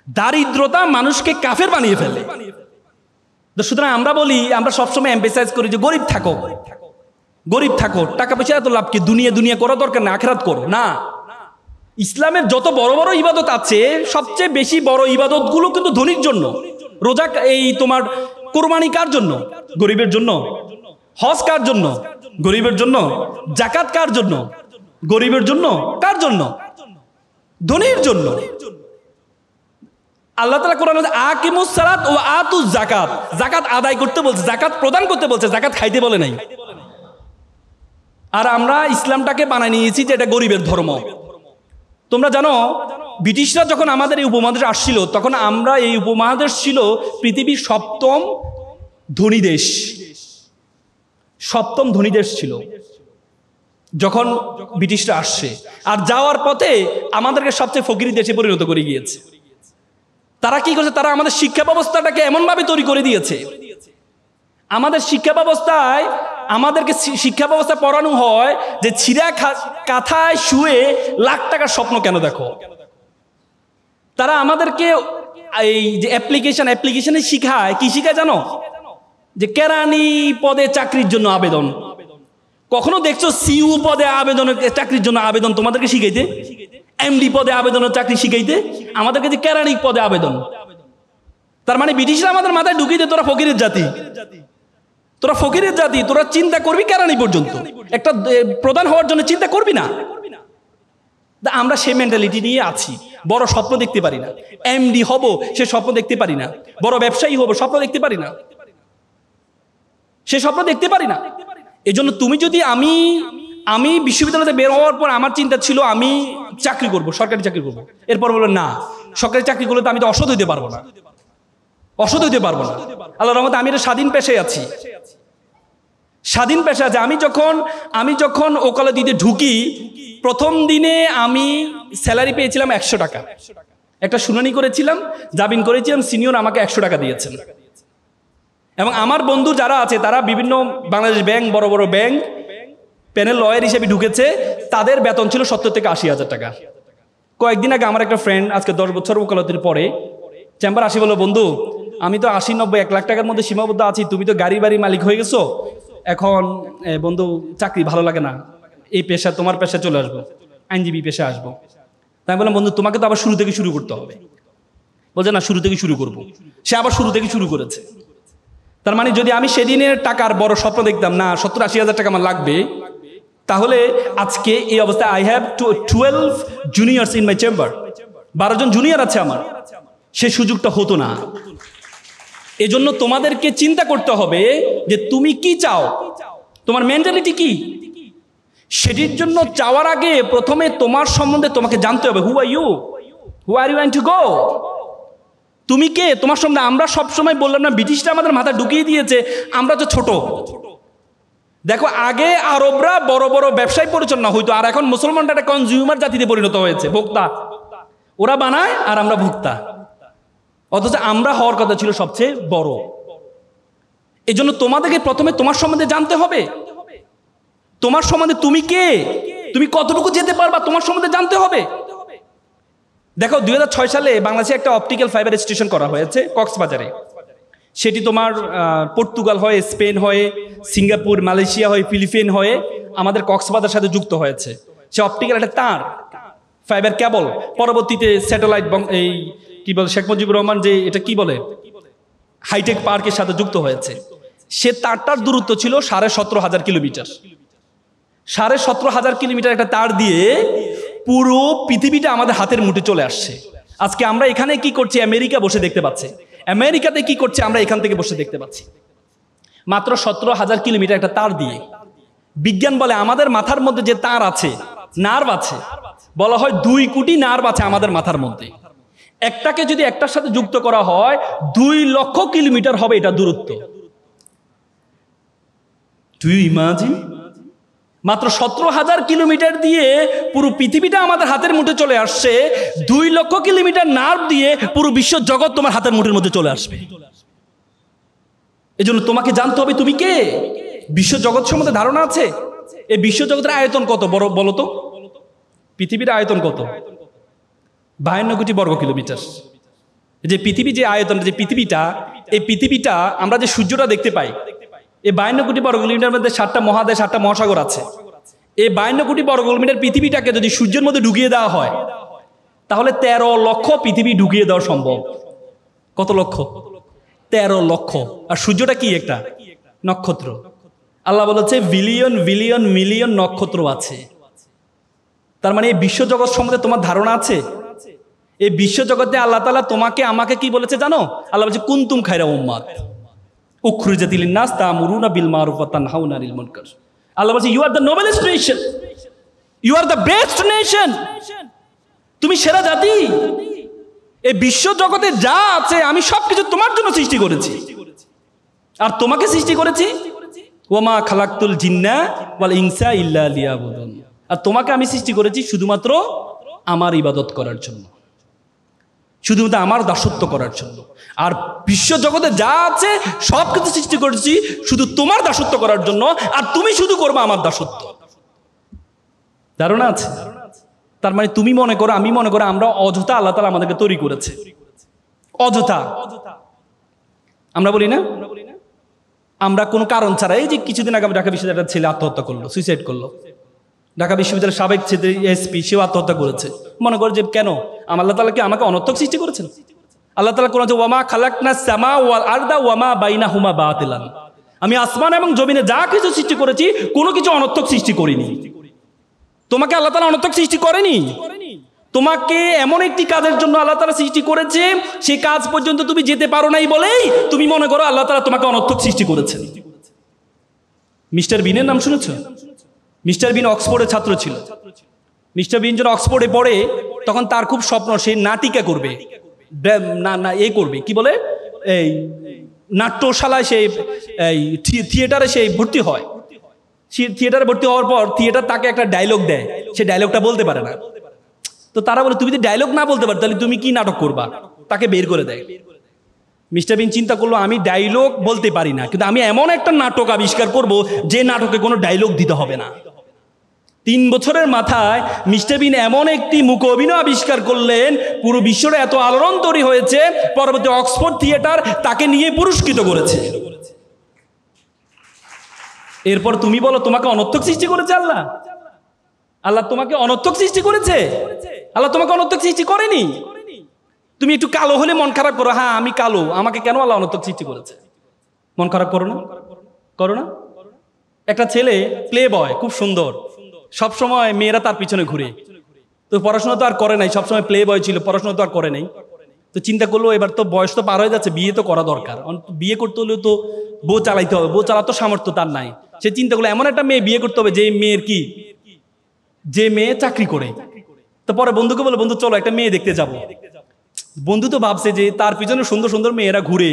Speaker 1: দারিদ্রতা মানুষকে কাফের বানিয়ে ফেলে। সুতরাং আমরা বলি, আমরা সবসময় এমফেসাইজ করি যে গরিব থাকো, টাকা পয়সা এত লাভ কি, দুনিয়া করা দরকার না, আখিরাত করো না। ইসলামের যত বড় বড় ইবাদত আছে, সবচেয়ে বেশি বড় ইবাদত গুলো কিন্তু ধনীর জন্য। রোজা, এই তোমার কুরবানি কার জন্য? গরিবের জন্য। হজ কার জন্য? গরিবের জন্য। যাকাত কার জন্য? গরিবের জন্য। কার জন্য? ধনীর জন্য। আল্লাহ তাআলা কোরআনে আকিমুস সালাত ওয়া আতুজ যাকাত, যাকাত আদায় করতে বলছে, যাকাত প্রদান করতে বলছে, যাকাত খাইতে বলে নাই। আর আমরা ইসলামটাকে বানায় নিয়েছি যে এটা গরিবের ধর্ম। তোমরা জানো ব্রিটিশরা যখন আমাদের এই উপমহাদেশে আসছিল তখন আমরা এই উপমহাদেশ ছিল পৃথিবীর সপ্তম ধনী দেশ, সপ্তম ধনী দেশ ছিল যখন ব্রিটিশরা আসছে। আর যাওয়ার পথে আমাদেরকে সবচেয়ে ফকিরি দেশে পরিণত করে গিয়েছে। তারা কি করছে? তারা আমাদের শিক্ষা ব্যবস্থাটাকে এমনভাবে তৈরি করে দিয়েছে, আমাদের শিক্ষা ব্যবস্থায় আমাদেরকে শিক্ষা ব্যবস্থা পড়ানো হয় যে ছিঁড়া কাঁথায় শুয়ে লাখ টাকার স্বপ্ন কেন দেখো। তারা আমাদেরকে এই যে অ্যাপ্লিকেশনে শিখায়, কি শিখায় জানো? যে কেরানি পদে চাকরির জন্য আবেদন। কখনো দেখছো সিইউ পদে আবেদনের চাকরির জন্য আবেদন তোমাদেরকে শিখাইতে? এমডি পদে আবেদনের চাকরি শিখাইতে? আমাদেরকে যে কেরানি পদে আবেদন। তার মানে ব্রিটিশরা আমাদের মাথায় ঢুকিয়ে দেয় তোরা ফকিরের জাতি, তোরা ফকিরের জাতি, তোরা চিন্তা করবি কেরানি পর্যন্ত, একটা প্রধান হওয়ার জন্য চিন্তা করবি না। আমরা সেই মেন্টালিটি নিয়ে আছি। বড় স্বপ্ন দেখতে পারি না, এমডি হব সে স্বপ্ন দেখতে পারি না, বড় ব্যবসায়ী হব স্বপ্ন দেখতে পারি না, সে স্বপ্ন দেখতে পারি না। এই জন্য তুমি যদি আমি বিশ্ববিদ্যালয়তে বের হওয়ার পর আমার চিন্তা ছিল আমি চাকরি করব, সরকারি চাকরি করব। এরপর বললো না, সরকারি চাকরি করলে তো আমি তো অসৎ হইতে পারবো না, অসৎ হইতে পারবো না। আল্লাহর রহমতে আমি একটা স্বাধীন পেশায় আছি, স্বাধীন পেশা আছে। আমি যখন ওকালতি দিতে ঢুকি প্রথম দিনে আমি স্যালারি পেয়েছিলাম 100 টাকা। একটা শুনানি করেছিলাম, জামিন করেছিলাম, সিনিয়র আমাকে 100 টাকা দিয়েছেন। এবং আমার বন্ধু যারা আছে তারা বিভিন্ন বাংলাদেশ ব্যাংক, বড় বড় ব্যাংক প্যানেল লয়ার হিসেবে ঢুকেছে, তাদের বেতন ছিল 70 থেকে 80 হাজার টাকা। কয়েকদিন আগে আমার একটা ফ্রেন্ড আজকে 10 বছর ওকালতির পরে চেম্বার আসি বলল, বন্ধু আমি তো 80, 90, 1 লাখ টাকার মধ্যে সীমাবদ্ধ আছি, তুমি তো গাড়ি বাড়ি মালিক হয়ে গেছো, এখন বন্ধু চাকরি ভালো লাগে না, এই পেশা তোমার পেশায় চলে আসবো, আইনজীবী পেশা আসবো। তাই বললাম বন্ধু তোমাকে তো আবার শুরু থেকে শুরু করতে হবে। বলছে না, শুরু থেকে শুরু করব। সে আবার শুরু থেকে শুরু করেছে। তার মানে যদি আমি সেদিনের টাকার বড় স্বপ্ন দেখতাম না 70-80 হাজার টাকা আমার লাগবে, তাহলে আজকে এই অবস্থায় I have 12 juniors in my chamber, 12 জন জুনিয়র আছে আমার, সে সুযোগটা হতো না। এজন্য তোমাদেরকে চিন্তা করতে হবে যে তুমি কি চাও, তোমার মেন্টালিটি কি। সেটির জন্য চাওয়ার আগে প্রথমে তোমার সম্বন্ধে তোমাকে জানতে হবে। Who are you, who are you want to go, তুমি কে, তোমার সম্বন্ধে। আমরা সবসময় বললাম না ব্রিটিশরা আমাদের মাথা ঢুকিয়ে দিয়েছে আমরা তো ছোট। দেখো আগে আরবরা বড় বড় ব্যবসায় পরিচালনা হইতো, আর এখন মুসলমানরা একটা কনজিউমার জাতিতে পরিণত হয়েছে, ভোক্তা। ওরা বানায় আর আমরা ভোক্তা, অথচ আমরা হওয়ার কথা ছিল সবচেয়ে বড়। এই জন্য তোমাদেরকে প্রথমে তোমার সম্বন্ধে জানতে হবে, তোমার সম্বন্ধে তুমি কে, তুমি কতটুকু যেতে পারবা, তোমার সম্বন্ধে জানতে হবে। দেখো 2006 সালে বাংলাদেশে একটা অপটিক্যাল ফাইবার স্টেশন করা হয়েছে কক্সবাজারে। সেটি তোমার পর্তুগাল হয়ে, স্পেন হয়ে, সিঙ্গাপুর, মালয়েশিয়া হয়ে, ফিলিপিন হয়ে আমাদের কক্সবাজারের সাথে যুক্ত হয়েছে। সে অপটিক্যাল একটা তার, ফাইবার কেবল, পরবর্তীতে স্যাটেলাইট, এই কি বলে শেখ মুজিবুর রহমান যে এটা কি বলে হাইটেক পার্কের সাথে যুক্ত হয়েছে। সে তারটার দূরত্ব ছিল 17,500 কিলোমিটার। 17,500 কিলোমিটার একটা তার দিয়ে পুরো পৃথিবীটা আমাদের হাতের মুঠে চলে আসছে। আজকে আমরা এখানে কি করছি, আমেরিকা বসে দেখতে পাচ্ছি, আমেরিকাতে কি করছে আমরা এখান থেকে বসে দেখতে পাচ্ছি, মাত্র 17,000 কিলোমিটার একটা তার দিয়ে। বিজ্ঞান বলে আমাদের মাথার মধ্যে যে তার আছে, নার্ভ আছে, বলা হয় 2 কোটি নার্ভ আছে আমাদের মাথার মধ্যে। একটাকে যদি একটার সাথে যুক্ত করা হয় 2 লক্ষ কিলোমিটার হবে এটা দূরত্ব। Do you imagine? মাত্র 17,000 কিলোমিটার দিয়ে পুরো পৃথিবীটা আমাদের হাতের মুঠে চলে আসছে। 2 লক্ষ কিলোমিটার নার্ভ দিয়ে পুরো বিশ্ব জগৎ তোমার হাতের মুঠের মধ্যে চলে আসবে। এজন্য তোমাকে জানতে হবে তুমি কে, বিশ্ব জগৎ সম্বন্ধে ধারণা আছে। এই বিশ্ব জগতের আয়তন কত বড় বলো তো? পৃথিবীর আয়তন কত? 52 কোটি বর্গ কিলোমিটার। যে পৃথিবী, যে আয়তন, যে পৃথিবীটা, এই পৃথিবীটা আমরা যে সূর্যটা দেখতে পাই, এই 52 কোটি বর্গ কিলোমিটার মধ্যে 7টা মহাদেশ, 7টা মহাসাগর আছে। এই 52 কোটি বর্গ কিলোমিটার পৃথিবীটাকে যদি সূর্যের মধ্যে ঢুকিয়ে দেওয়া হয় তাহলে 13 লক্ষ পৃথিবী ঢুকিয়ে দেওয়া সম্ভব। কত লক্ষ? 13 লক্ষ। আর সূর্যটা কি? একটা নক্ষত্র। আল্লাহ বলেছে বিলিয়ন বিলিয়ন মিলিয়ন নক্ষত্র আছে। তার মানে এই বিশ্বজগৎ সম্বন্ধে তোমার ধারণা আছে? এই বিশ্বজগতে আল্লাহ তাআলা তোমাকে আমাকে কি বলেছে জানো? আল্লাহ বলেছে কুনতুম খায়রা উম্মাত উখরিজাত লিন-নাস তা'মুরুনা বিল মারুফ ওয়া তানহাউনা আনিল মুনকার। আল্লাহ বলেছে you are the noblest nation, you are the best nation. তুমি সেরা জাতি। এই বিশ্বজগতে যা আছে আমি সবকিছু তোমার জন্য সৃষ্টি করেছি। আর তোমাকে সৃষ্টি করেছি ওয়ামা খালাকতুল জিন্না ওয়াল ইনসা ইল্লা লিয়াবুদুন। আর তোমাকে আমি সৃষ্টি করেছি শুধুমাত্র আমার ইবাদত করার জন্য, শুধুমাত্র আমার দাসত্ব করার জন্য। আর বিশ্বজগতে যা আছে সবকিছু সৃষ্টি করেছি শুধু তোমার দাসত্ব করার জন্য, আর তুমি শুধু করবে আমার দাসত্ব। ধারণা আছে? তার মানে তুমি মনে করো, আমি মনে করো আমরা অযথা আল্লাহ তাআলা আমাদেরকে তৈরি করেছে। অযথা আমরা বলি না, আমরা কোনো কারণ ছাড়া। এই যে কিছুদিন আগে ঢাকা বিশ্ববিদ্যালয়ের ছেলে আত্মহত্যা করলো, সুইসাইড করলো। ঢাকা বিশ্ববিদ্যালয়ের সাবেক এসপি, সেও আত্মহত্যা করেছে। মনে করে যে কেন? আল্লাহ তাআলা কি আমাকে অনর্থক সৃষ্টি করেছেন? আল্লাহ তাআলা কোন ওয়ামা খালাকনাস সামা ওয়াল আরদা ওয়ামা বাইনাহুমা বাতিলান। আমি আসমান এবং জমিনে যা কিছু সৃষ্টি করেছি কোনো কিছু অনর্থক সৃষ্টি করিনি। তোমাকে আল্লাহ তাআলা অনর্থক সৃষ্টি করেনি। তোমাকে এমন একটি কাজের জন্য আল্লাহ তাআলা সৃষ্টি করেছে, সেই কাজ পর্যন্ত তুমি যেতে পারো নাই বলেই তুমি মনে করো আল্লাহ তাআলা তোমাকে অনর্থক সৃষ্টি করেছেন। মিস্টার বিনের নাম শুনেছো? মিস্টার বিন অক্সফোর্ডের ছাত্র ছিল। মিস্টার বিন যখন অক্সফোর্ডে পড়ে তখন তার খুব স্বপ্ন সে নাটিকা করবে, করবে কি বলে, এই নাট্যশালায় সে থিয়েটারে সে ভর্তি হয়। থিয়েটারে ভর্তি হওয়ার পর থিয়েটার তাকে একটা ডায়লগ দেয়, সে ডায়লগটা বলতে পারে না। তো তারা বলে তুমি যদি ডায়লগ না বলতে পারো তাহলে তুমি কি নাটক করবা? তাকে বের করে দেয়। মিস্টার বিন চিন্তা করলো আমি ডায়লগ বলতে পারি না, কিন্তু আমি এমন একটা নাটক আবিষ্কার করব যে নাটকে কোনো ডায়লগ দিতে হবে না। 3 বছরের মাথায় মিস্টার বিন এমন একটি মুখ অভিনয় আবিষ্কার করলেন, পুরো বিশ্বরে এত আলোড়ন তৈরি হয়েছে, পরবর্তী অক্সফোর্ড থিয়েটার তাকে নিয়ে পুরস্কৃত করেছে। এরপর তুমি বলো তোমাকে অনর্থক সৃষ্টি করেছে আল্লাহ? আল্লাহ তোমাকে অনর্থক সৃষ্টি করেছে? আল্লাহ তোমাকে অনর্থক সৃষ্টি করেনি। তুমি একটু কালো হলে মন খারাপ করো, হ্যাঁ আমি কালো, আমাকে কেন আল্লাহ অনর্থক সৃষ্টি করেছে? মন খারাপ করো না? করো না? একটা ছেলে প্লে বয়, খুব সুন্দর, সব সময় মেয়েরা তার পিছনে ঘুরে। তো পড়াশোনা তো আর করে নাই, সবসময় প্লে বয় ছিল, পড়াশোনা তো আর করে নাই। তো চিন্তা করলো এবার তো বয়স তো পার হয়ে যাচ্ছে, বিয়ে তো করা দরকার। বিয়ে করতে হলেও তো বউ চালাইতে হবে, বউ চালাতো সামর্থ্য তার নাই। সে চিন্তা করলো এমন একটা মেয়ে বিয়ে করতে হবে যে মেয়ের কি, যে মেয়ে চাকরি করে। তো পরে বন্ধুকে বলে বন্ধু চলো একটা মেয়ে দেখতে যাব। বন্ধু তো ভাবছে যে তার পিছনে সুন্দর সুন্দর মেয়েরা ঘুরে,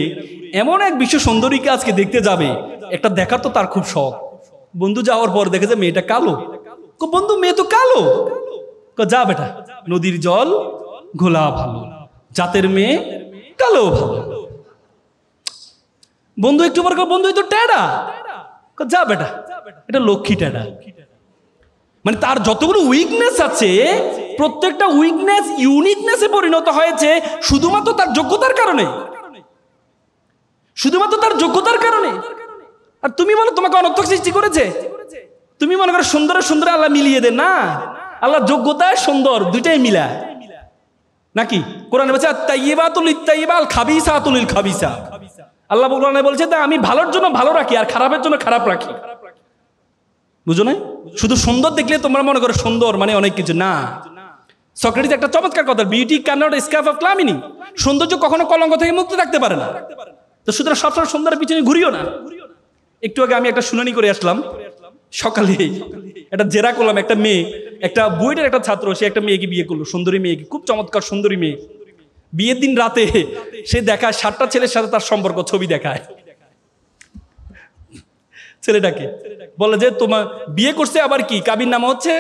Speaker 1: এমন এক বিশ্ব সুন্দরীকে আজকে দেখতে যাবে, একটা দেখার তো তার খুব শখ। বন্ধু যাওয়ার পর দেখে যে মেয়েটা কালো। বন্ধু মেয়ে তো কালো। যা বেটা, নদীর জল ঘোলা ভালো, জাতের মেয়ে কালো ভালো। বন্ধু একটু পর বন্ধু তো টেডা। যা বেটা, এটা লক্ষ্মী টেডা। মানে তার যতগুলো উইকনেস আছে প্রত্যেকটা উইকনেস ইউনিকনেসে পরিণত হয়েছে শুধুমাত্র তার যোগ্যতার কারণে, শুধুমাত্র তার যোগ্যতার কারণে। আর তুমি বলো তোমাকে অনর্থক সৃষ্টি করেছে? তুমি মনে করো সুন্দরের সুন্দর আল্লাহ মিলিয়ে দেন না, আল্লাহ যোগ্যতায় সুন্দর দুইটাই মিলা নাকি? কোরআনে বলছে আত-তাইয়্যিবাতুল লিত-তাইয়্যিবা আল-খাবিসাতুল লিল-খাবিসা। আল্লাহ কোরআনে বলছে তা আমি ভালোর জন্য ভালো রাখি আর খারাপের জন্য খারাপ রাখি। বুঝো না? শুধু সুন্দর দেখলে তোমরা মনে করো সুন্দর মানে অনেক কিছু না। সক্রেটিস একটা চমৎকার কথা, beauty can not escape of calamity. সৌন্দর্য কখনো কলঙ্ক থেকে মুক্ত থাকতে পারে না। তো সুতরাং সবসময় সুন্দরের পিছনে ঘুরিও না। একটু আগে আমি একটা শুনানি করে আসলাম, সকালে একটা জেরা করলাম। একটা মেয়ে, একটা বুয়েটের একটা ছাত্র, সে একটা মেয়েকে বিয়ে করলো, সুন্দরী মেয়েকে, খুব চমৎকার সুন্দরী মেয়ে। বিয়ের দিন রাতে সে দেখায় 7টা ছেলের সাথে তার সম্পর্ক, ছবি দেখায় ছেলেটাকে, বলে যে তোমার বিয়ে করছে আবার কি কাবির নামা হচ্ছে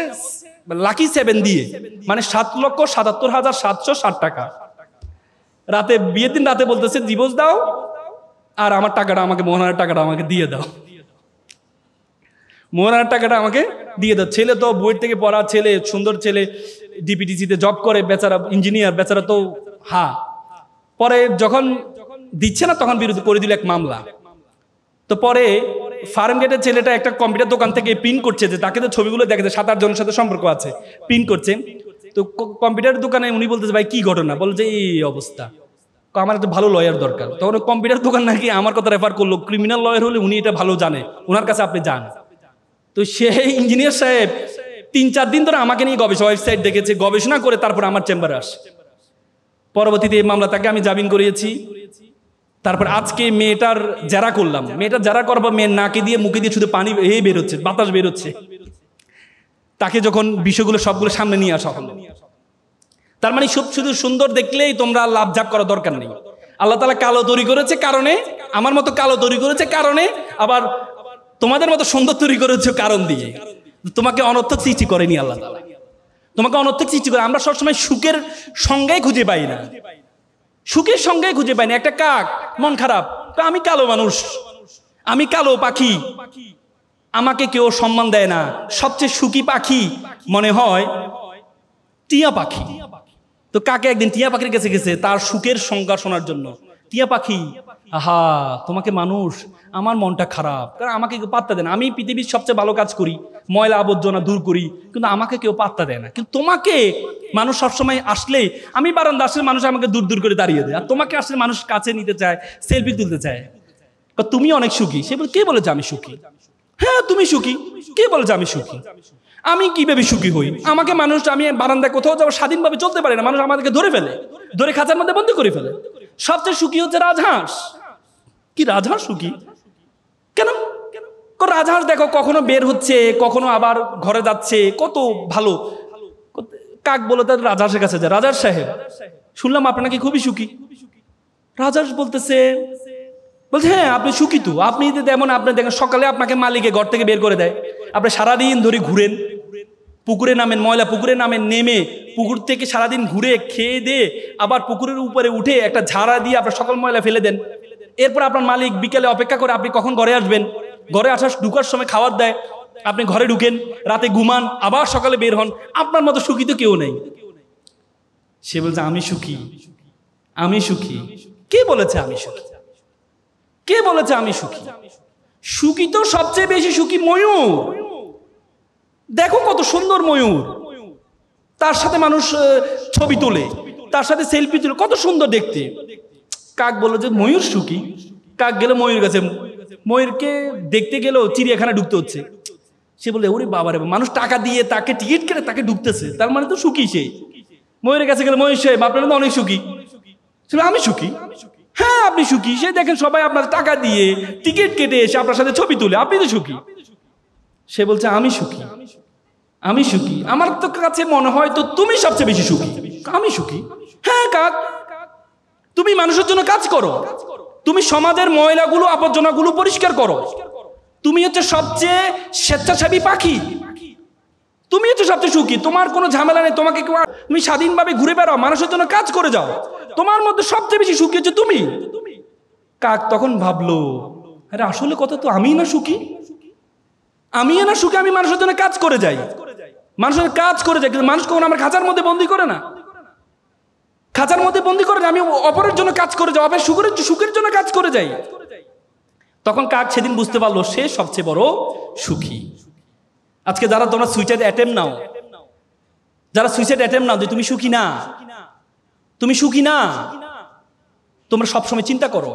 Speaker 1: লাকি 7 দিয়ে, মানে 7,77,760 টাকা। রাতে বিয়ের দিন রাতে বলতেছে ডিভোর্স দাও আর আমার টাকাটা আমাকে, মোহনার টাকাটা আমাকে দিয়ে দাও, মোহনার টাকাটা আমাকে দিয়ে দাও। ছেলে তো বুয়েট থেকে পড়া ছেলে, সুন্দর ছেলে, ডিপিটিসিতে জব করে, বেচারা ইঞ্জিনিয়ার, বেচারা তো পরে যখন দিচ্ছে না তখন বিরোধী করে দিল এক মামলা। তো পরে ফার্ম গেটের ছেলেটা একটা কম্পিউটার দোকান থেকে প্রিন্ট করছে, যে তাকে তো ছবিগুলো দেখেছে, 7-8 জনের সাথে সম্পর্ক আছে, প্রিন্ট করছে। তো কম্পিউটার দোকানে উনি বলতেছে ভাই কি ঘটনা, বলছে এই অবস্থা। আমার একটা ভালো লয়ার দরকার। তখন কম্পিউটার দোকান নাকি আমার কথা রেফার করলো, ক্রিমিনাল লয়ার হলে উনি এটা ভালো জানে, ওনার কাছে আপনি যান। তো সেই ইঞ্জিনিয়ার সাহেব 3-4 দিন ধরে আমাকে নিয়ে ওয়েবসাইট দেখেছে, গবেষণা করে তারপর আমার চেম্বারে আসে। পরবর্তীতে এই মামলা তাকে আমি জামিন করিয়েছি। তারপর আজকে মেয়েটার জেরা করলাম, মেয়েটার জেরা করবো, মেয়ের নাকে দিয়ে মুখে দিয়ে শুধু পানি বেরোচ্ছে, বাতাস বেরোচ্ছে। তাকে যখন বিষয়গুলো সবগুলো সামনে নিয়ে আসা হলো, তার মানে শুধু সুন্দর দেখলেই তোমরা লাভ ঝাপ করা দরকার নেই। আল্লাহ তাআলা কালো তৈরি করেছে কারণে, আমার মতো কালো তৈরি করেছে কারণে, আবার তোমাদের মতো সুন্দর তৈরি করেছে কারণ দিয়ে। তোমাকে অনর্থক সৃষ্টি করেনি আল্লাহ তাআলা, তোমাকে অনর্থক সৃষ্টি করে। আমরা সবসময় সুখের সংজ্ঞাই খুঁজে পাই না, সুখের সংজ্ঞাই খুঁজে পাই না। একটা কাক মন খারাপ, আমি কালো মানুষ, আমি কালো পাখি, আমাকে কেউ সম্মান দেয় না। সবচেয়ে সুখী পাখি মনে হয় টিয়া পাখি। তো কাকে একদিন টিয়া পাখির কাছে গেছে তার সুখের সংজ্ঞা শোনার জন্য। টিয়া পাখি, আহা তোমাকে মানুষ, আমার মনটা খারাপ, কারণ আমাকে কেউ পাত্তা দেয় না। আমি পৃথিবীর সবচেয়ে ভালো কাজ করি, ময়লা আবর্জনা দূর করি, কিন্তু আমাকে কেউ পাত্তা দেয় না। কিন্তু তোমাকে মানুষ সবসময় আসলে, আমি বারান্দা আসলে মানুষ আমাকে দূর দূর করে দাঁড়িয়ে দেয়, আর তোমাকে আসলে মানুষ কাছে নিতে চায়, সেলফি তুলতে চায়। তুমি অনেক সুখী। সে বলে, কে বলেছে আমি সুখী? হ্যাঁ তুমি সুখী। কে বলেছে আমি সুখী? আমি কিভাবে সুখী হই? আমাকে মানুষ, আমি বারান্দায় কোথাও যাবো স্বাধীনভাবে চলতে পারি না, মানুষ আমাদেরকে ধরে ফেলে, ধরে খাঁচার মধ্যে বন্দি করে ফেলে। সবচেয়ে সুখী হচ্ছে রাজহাঁস। কি রাজহাঁস সুখী? কেন? রাজহাঁস দেখো কখনো বের হচ্ছে, কখনো আবার ঘরে যাচ্ছে, কত ভালো। কাক বলে তার রাজহাঁসের কাছে যায়, রাজহাঁস সাহেব শুনলাম আপনার নাকি খুবই সুখী। রাজহাঁস বলতেছে, হ্যাঁ আপনি সুখী তো, আপনি যেমন আপনি দেখেন সকালে আপনাকে মালিকে ঘর থেকে বের করে দেয়, আপনি সারাদিন ধরে ঘুরেন, পুকুরে নামেন, ময়লা পুকুরে নামেন, নেমে পুকুর থেকে সারাদিন ঘুরে খেয়ে দিয়ে আবার পুকুরের উপরে উঠে একটা ঝাড়া দিয়ে আপনার সকল ময়লা ফেলে দেন। এরপর আপনার মালিক বিকেলে অপেক্ষা করে আপনি কখন ঘরে আসবেন, ঘরে ঢুকার সময় খাবার দেয়, আপনি ঘরে ঢুকেন, রাতে ঘুমান, আবার সকালে বের হন। আপনার মতো সুখী তো কেউ নেই। সে বলছে আমি সুখী, আমি সুখী। কে বলেছে আমি সুখী? কে বলেছে আমি সুখী? সুখী তো সবচেয়ে বেশি সুখী ময়ূর। দেখো কত সুন্দর ময়ূর, তার সাথে মানুষ ছবি তোলে, তার সাথে সেলফি তোলে, কত সুন্দর দেখতে। কাক বলল যে ময়ূর সুখী। কাক গেল ময়ূর কাছে, ময়ূরকে দেখতে গেলেও চিড়িয়াখানা ঢুকতে হচ্ছে। সে বলে, ওরে বাবা রে, মানুষ টাকা দিয়ে তাকে টিকিট কেটে তাকে ঢুকতেছে, তার মানে তো সুখী সে। ময়ূরের কাছে গেলে, ময়ূর সাহেব আপনারা তো অনেক সুখী। আমি সুখী? হ্যাঁ আপনি সুখী। সে দেখেন সবাই আপনার টাকা দিয়ে টিকিট কেটে এসে আপনার সাথে ছবি তুলে, আপনি তো সুখী। সে বলছে আমি সুখী, আমি সুখী। আমার তো কাছে মনে হয় তো তুমি সবচেয়ে বেশি সুখী। আমি সুখী? হ্যাঁ কাক, তুমি মানুষের জন্য কাজ করো, তুমি সমাজের ময়লাগুলো আবর্জনাগুলো পরিষ্কার করো, তুমি হচ্ছে সবচেয়ে স্বেচ্ছাসেবী পাখি, তুমি হচ্ছে সবচেয়ে সুখী। তোমার কোনো ঝামেলা নেই, তোমাকে তুমি স্বাধীনভাবে ঘুরে বেড়াও, মানুষের জন্য কাজ করে যাও, তোমার মধ্যে সবচেয়ে বেশি সুখী হচ্ছে তুমি। কাক তখন ভাবলো, আরে আসলে কথা তো আমি না সুখী, আমি না সুখী, আমি মানুষের জন্য কাজ করে যাই, মানুষের কাজ করে যাই, কিন্তু মানুষ কখনো আমার খাঁচার মধ্যে বন্দি করে না, খাঁচার মধ্যে বন্দি করে না, আমি অপরের জন্য কাজ করে যাই, অপরের সুখের জন্য কাজ করে যাই। তখন কাক সেদিন বুঝতে পারলো সে সবচেয়ে বড় সুখী। আজকে যারা তোমরা সুইসাইড অ্যাটেম্প নাও, যারা সুইসাইড অ্যাটেম্প নাও যে তুমি সুখী না, তুমি সুখী না, তোমরা সবসময় চিন্তা করো।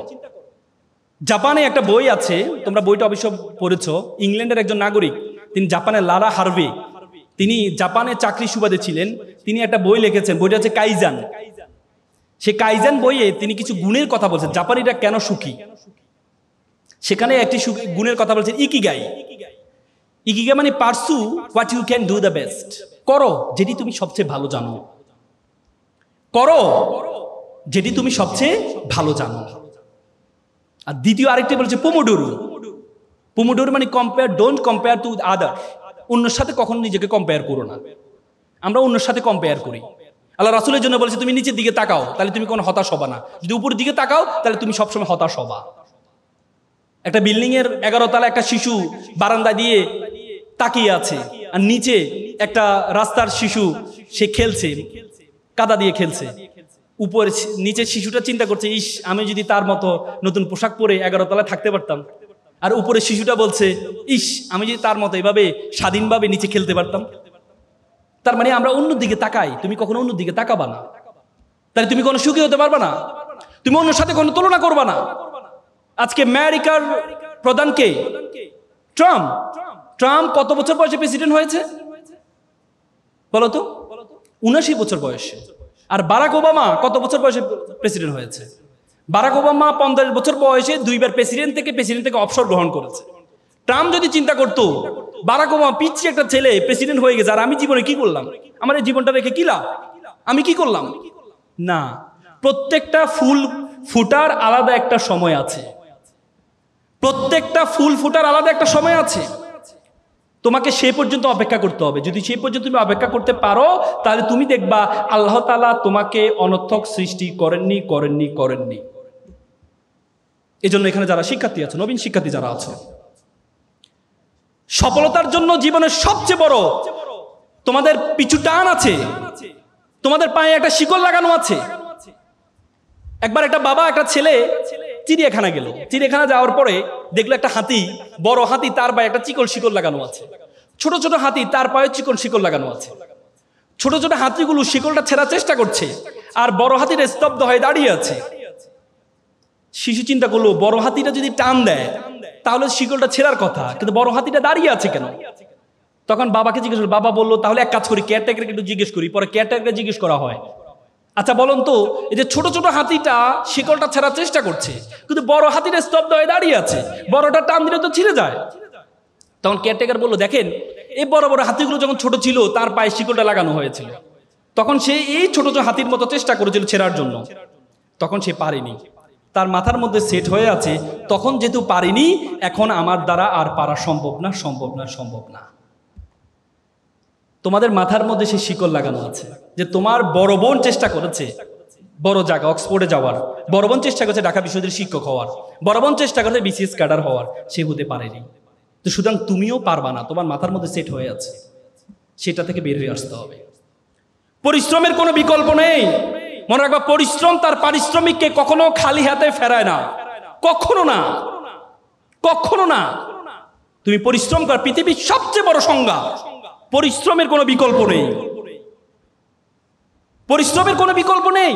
Speaker 1: জাপানে একটা বই আছে, তোমরা বইটা অবশ্য পড়েছো, ইংল্যান্ডের একজন নাগরিক, তিনি জাপানের লারা হার্ভে, তিনি জাপানে চাকরি সুবাদে ছিলেন, তিনি একটা বই লিখেছেন, বইটা হচ্ছে কাইজান। সে কাইজান বইয়ে তিনি কিছু গুণের কথা বলছেন, জাপানিরা কেন সুখী। সেখানে একটি গুণের কথা বলছেন ইকিগাই। ইকিগাই মানে pursue what you can do the best, করো যেটি তুমি সবচেয়ে ভালো জানো, করো যেটি তুমি সবচেয়ে ভালো জানো। আর দ্বিতীয় আরেকটি বলছে পোমোডোরো। পোমোডোরো মানে compare, don't compare to other, অন্যের সাথে কখনো নিজেকে কম্পেয়ার করো না। আমরা অন্যের সাথে কম্পেয়ার করি। আল্লাহ রাসূলের জন্য বলেছে তুমি নিচের দিকে তাকাও, তাহলে তুমি কোনো হতাশ হবা না, যদি উপরের দিকে তাকাও তাহলে তুমি সবসময় হতাশ হবা। একটা বিল্ডিং এর 11 তলা একটা শিশু বারান্দা দিয়ে তাকিয়ে আছে, আর নিচে একটা রাস্তার শিশু সে খেলছে, কাদা দিয়ে খেলছে। উপরে নিচে শিশুটা চিন্তা করছে, ইস আমি যদি তার মতো নতুন পোশাক পরে 11 তলায় থাকতে পারতাম। আর উপরে শিশুটা বলছে, ইস আমি যদি তার মতো এভাবে স্বাধীনভাবে নিচে খেলতে পারতাম। তার মানে আমরা অন্য দিকে তাকাই, তুমি কখনো অন্য দিকে তাকাবা না, তাহলে তুমি কোনো সুখী হতে পারবা না। তুমি অন্যের সাথে কোনো তুলনা করবা না। আজকে আমেরিকার প্রধান কে? ট্রাম্প। ট্রাম্প কত বছর বয়সে প্রেসিডেন্ট হয়েছে বলো তো? 79 বছর বয়সে। আর বারাক ওবামা কত বছর বয়সে প্রেসিডেন্ট হয়েছে? বারাক ওবামা 50 বছর বয়সে 2 বার প্রেসিডেন্ট থেকে অবসর গ্রহণ করেছে। ট্রাম্প যদি চিন্তা করতো বারাক ওবামা পিচ্ছি একটা ছেলে প্রেসিডেন্ট হয়ে গেছে, আর আমি জীবনে কি করলাম, আমার এই জীবনটা রেখে কি লাভ, আমি কি করলাম? না, প্রত্যেকটা ফুল ফুটার আলাদা একটা সময় আছে। প্রত্যেকটা ফুল ফুটার আলাদা একটা সময় আছে। তোমাকে সে পর্যন্ত অপেক্ষা করতে হবে। যদি সেই পর্যন্ত তুমি অপেক্ষা করতে পারো, তাহলে তুমি দেখবা আল্লাহ তাআলা তোমাকে অনর্থক সৃষ্টি করেননি। এজন্য এখানে যারা শিক্ষার্থী আছে, নবীন শিক্ষার্থী যারা আছে, সফলতার জন্য জীবনের সবচেয়ে বড় তোমাদের পিছু টান আছে, তোমাদের পায়ে একটা শিকল লাগানো আছে। একবার একটা বাবা একটা ছেলে চিড়িয়াখানা গেল। চিড়িয়াখানা যাওয়ার পরে দেখলো একটা হাতি, বড় হাতি, তার পায়ে একটা শিকল লাগানো আছে। ছোট ছোট হাতি তার পায়ে শিকল লাগানো আছে। ছোট ছোট হাতিগুলো শিকলটা ছেড়ার চেষ্টা করছে, আর বড় হাতিটা স্তব্ধ হয়ে দাঁড়িয়ে আছে। শিশু চিন্তা করলো, বড় হাতিটা যদি টান দেয় তাহলে শিকলটা ছেড়ার কথা, কিন্তু বড় হাতিটা দাঁড়িয়ে আছে কেন? তখন বাবাকে জিজ্ঞেস করলো। বাবা বললো, তাহলে এক কাজ করি, কেয়ারটেকারকে একটু জিজ্ঞেস করি। পরে কেয়ারটেকারকে জিজ্ঞেস করা হয়, আচ্ছা বলুন তো, এই যে ছোট ছোট হাতিটা শিকলটা ছেড়ার চেষ্টা করছে, কিন্তু বড় হাতিটা স্তব্ধ হয়ে দাঁড়িয়ে আছে, বড়টা টান দিলে তো ছিঁড়ে যায়। তখন কেয়ারটেকার বললো, দেখেন, এই বড় বড় হাতিগুলো যখন ছোট ছিল তার পায়ে শিকলটা লাগানো হয়েছিল, তখন সে এই ছোট ছোট হাতির মতো চেষ্টা করেছিল ছেড়ার জন্য, তখন সে পারেনি। তার মাথার মধ্যে সেট হয়ে আছে, তখন যেহেতু পারিনি, এখন আমার দ্বারা আর পারা সম্ভব না। তোমাদের মাথার মধ্যে সে শিকল লাগানো আছে যে তোমার বড় বোন চেষ্টা করেছে বড় জায়গা অক্সফোর্ডে যাওয়ার, বড় বোন চেষ্টা করেছে ঢাকা বিশ্ববিদ্যালয়ের শিক্ষক হওয়ার, বড় বোন চেষ্টা করেছে বিসিএস ক্যাডার হওয়ার, সে হতে পারেনি। তো সুতরাং তুমিও পারবা না, তোমার মাথার মধ্যে সেট হয়ে আছে, সেটা থেকে বের হয়ে আসতে হবে। পরিশ্রমের কোনো বিকল্প নেই। মনে রাখবা, পরিশ্রম তার পারিশ্রমিককে কখনো খালি হাতে ফেরায় না, কখনো না। তুমি পরিশ্রম কর, পৃথিবীর সবচেয়ে বড় সংজ্ঞা। পরিশ্রমের কোনো বিকল্প নেই।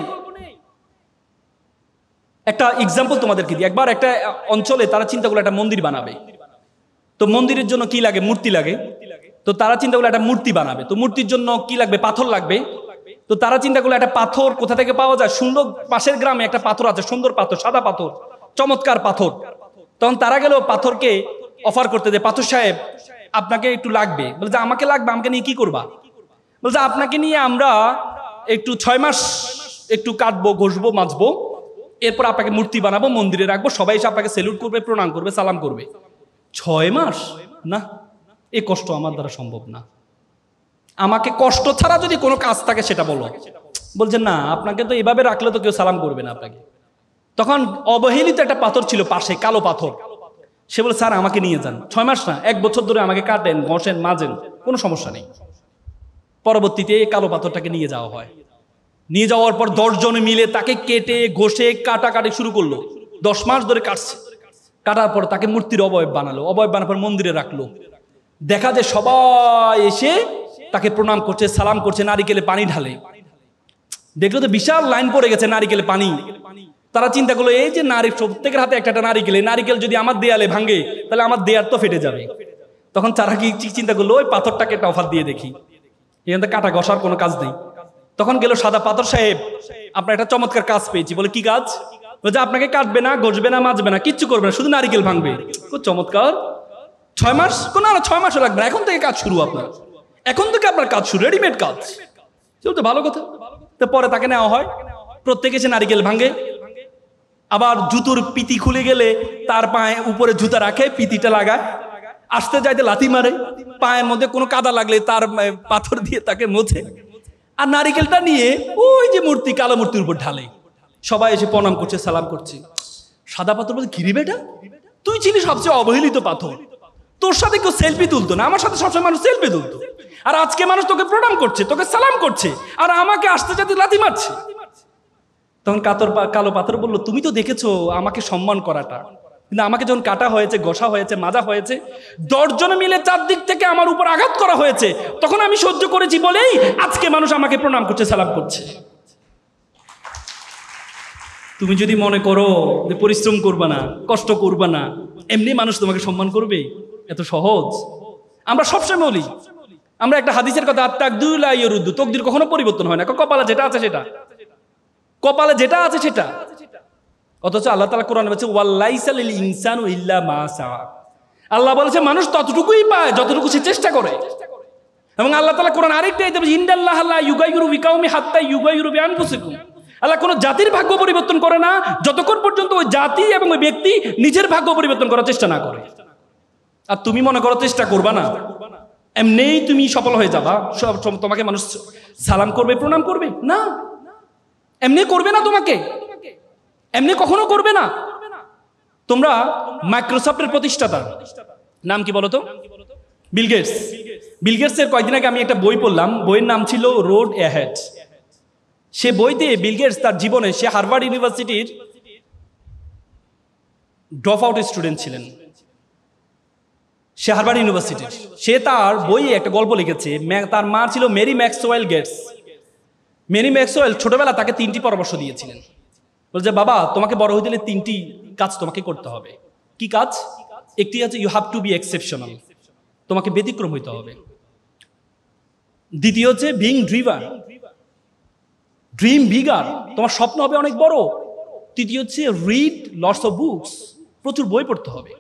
Speaker 1: একটা এক্সাম্পল তোমাদেরকে দিই। একবার একটা অঞ্চলে তারা চিন্তা করলো একটা মন্দির বানাবে। তো মন্দিরের জন্য কি লাগে? মূর্তি লাগে। তো তারা চিন্তা করলো একটা মূর্তি বানাবে। তো মূর্তির জন্য কি লাগবে? পাথর লাগবে। তো তারা চিন্তা করলো একটা পাথর কোথা থেকে পাওয়া যায়। সুন্দর পাশের গ্রামে একটা পাথর আছে, সুন্দর পাথর, সাদা পাথর, চমৎকার পাথর। তখন তারা গেল পাথরকে অফার করতে, যে পাথর সাহেব আপনাকে একটু লাগবে। বলে যে আমাকে লাগবে, আমাকে নিয়ে কি করবা? বলে যে আপনাকে নিয়ে আমরা একটু 6 মাস একটু কাটবো, ঘষবো, মাজবো, এরপর আপনাকে মূর্তি বানাবো, মন্দিরে রাখবো, সবাই এসে আপনাকে সেলুট করবে, প্রণাম করবে, সালাম করবে। 6 মাস? না, এই কষ্ট আমার দ্বারা সম্ভব না। আমাকে কষ্ট ছাড়া যদি কোনো কাজ থাকে সেটা বলো। বলছে না, আপনাকে তো এভাবে রাখলে তো কেউ সালাম করবে না আপনাকে। তখন অবহেলিত একটা পাথর ছিল পাশে, কালো পাথর। সে বলে, স্যার আমাকে নিয়ে যান, 6 মাস না, 1 বছর ধরে আমাকে কাটেন, ঘষেন, মাজেন, কোনো সমস্যা নেই। পরবর্তীতে কালো পাথরটাকে নিয়ে যাওয়া হয়। নিয়ে যাওয়ার পর 10 জন মিলে তাকে কেটে ঘষে কাটাকাটি শুরু করলো। 10 মাস ধরে কাটছে। কাটার পর তাকে মূর্তির অবয়ব বানালো। অবয়ব বানানোর পর মন্দিরে রাখলো। দেখা যায় সবাই এসে তাকে প্রণাম করছে, সালাম করছে, নারিকেলে পানি ঢালে। দেখলো তো বিশাল লাইন পড়ে গেছে নারিকেলে পানি। তারা চিন্তা করলো, এই যে প্রত্যেকের হাতে একটা নারিকেল যদি আমার দেয়ালে ভাঙে তাহলে আমার দেয়াল তো ফেটে যাবে। তখন তারা কি চিন্তা করলো, ওই পাথরটাকে একটা অফার দিয়ে দেখি, এখান থেকে কাটা ঘষার কোনো কাজ নেই। তখন গেল সাদা পাথর সাহেব, আপনার একটা চমৎকার কাজ পেয়েছি। বলে কি কাজ? বলছে আপনাকে কাটবে না, ঘষবে না, মাজবে না, কিচ্ছু করবে না, শুধু নারিকেল ভাঙবে। খুব চমৎকার। 6 মাস? না, 6 মাসও লাগবে না, এখন থেকে কাজ শুরু। এখন থেকে আপনার কাজ শুরু, রেডিমেড কাজ। চলতে ভালো কথা। তো পরে তাকে নেওয়া হয়, প্রত্যেকে এসে নারিকেল ভাঙে। আবার জুতোর পিতি খুলে গেলে তার পায়ে উপরে জুতা রাখে, পিতিটা লাগায়, আসতে যাইতে লাথি মারে, পায়ের মধ্যে কোনো কাদা লাগলে তার পাথর দিয়ে তাকে মোছে, আর নারিকেলটা নিয়ে ওই যে মূর্তি, কালো মূর্তির উপর ঢালে। সবাই এসে প্রণাম করছে, সালাম করছে। সাদা পাথর বলছে, ঘিরি বেটা, তুই ছিলি সবচেয়ে অবহেলিত পাথর, তোর সাথে কেউ সেলফি তুলতো না, আমার সাথে সবসময় মানুষ সেলফি তুলতো, আর আজকে মানুষ তোকে প্রণাম করছে, তোকে সালাম করছে, আর আমাকে আসতে যাতে লাথি মারছে। তখন কালো পাথর বললো, তুমি তো দেখেছো আমাকে সম্মান করাটা, কিন্তু আমাকে যখন কাটা হয়েছে, ঘষা হয়েছে, মাজা হয়েছে, 10 জন মিলে চারদিক থেকে আমার উপর আঘাত করা হয়েছে, তখন আমি সহ্য করেছি বলেই আজকে মানুষ আমাকে প্রণাম করছে, সালাম করছে। তুমি যদি মনে করো যে পরিশ্রম করবা না, কষ্ট করবা না, এমনি মানুষ তোমাকে সম্মান করবে, এত সহজ? আমরা সবসময় বলি, আমরা একটা হাদিসের কথা, তাকদীরুল ইয়ারুদ্দু, তকদির কখনো পরিবর্তন হয় না, কপালে যেটা আছে সেটা, কপালে যেটা আছে সেটা। অথচ আল্লাহ তাআলা কোরআনে বলেছে ওয়ালাইসা লিল ইনসানু ইল্লা মা সাআ, আল্লাহ বলেছে মানুষ ততটুকুই পায় যতটুকু সে চেষ্টা করে। এবং আল্লাহ তাআলা কোরআন আরেকটা আয়াতে বলেছে ইন্নাল্লাহা লা ইউগাইয়িরু বিকাউমি হাত্তা ইউগাইয়িরু বিআনফুসিহিম, আল্লাহ কোনো জাতির ভাগ্য পরিবর্তন করে না যতক্ষণ পর্যন্ত ওই জাতি এবং ওই ব্যক্তি নিজের ভাগ্য পরিবর্তন করার চেষ্টা না করে। আর তুমি মনে করো চেষ্টা করবা না, এমনিই তুমি সফল হয়ে যাবা, তোমাকে মানুষ সালাম করবে, প্রণাম করবে না, এমনি করবে না, তোমাকে এমনি কখনো করবে না। তোমরা মাইক্রোসফটের প্রতিষ্ঠাতা নাম কি বলো তো? Bill Gates. বিল গেটসের কয়েকদিন আগে আমি একটা বই পড়লাম, বইয়ের নাম ছিল রোড অ্যাহেড। সে বইতে বিল গেটস তার জীবনে, সে হার্ভার্ড ইউনিভার্সিটির ড্রপ আউট স্টুডেন্ট ছিলেন, সে হার্ভার্ড ইউনিভার্সিটির। সে তার বইয়ে একটা গল্প লিখেছে, তার মা ছিল Mary Maxwell Gates. Mary Maxwell ছোটবেলা তাকে 3টি পরামর্শ দিয়েছিলেন, বলছে বাবা তোমাকে বড় হয়ে গেলে 3টি কাজ তোমাকে করতে হবে। কি কাজ? একটি আছে you have to be exceptional, তোমাকে ব্যতিক্রম হইতে হবে। দ্বিতীয় হচ্ছে বিং ড্রিভার, ড্রিম বিগার, তোমার স্বপ্ন হবে অনেক বড়। তৃতীয় হচ্ছে রিড লটস অফ বুকস, প্রচুর বই পড়তে হবে।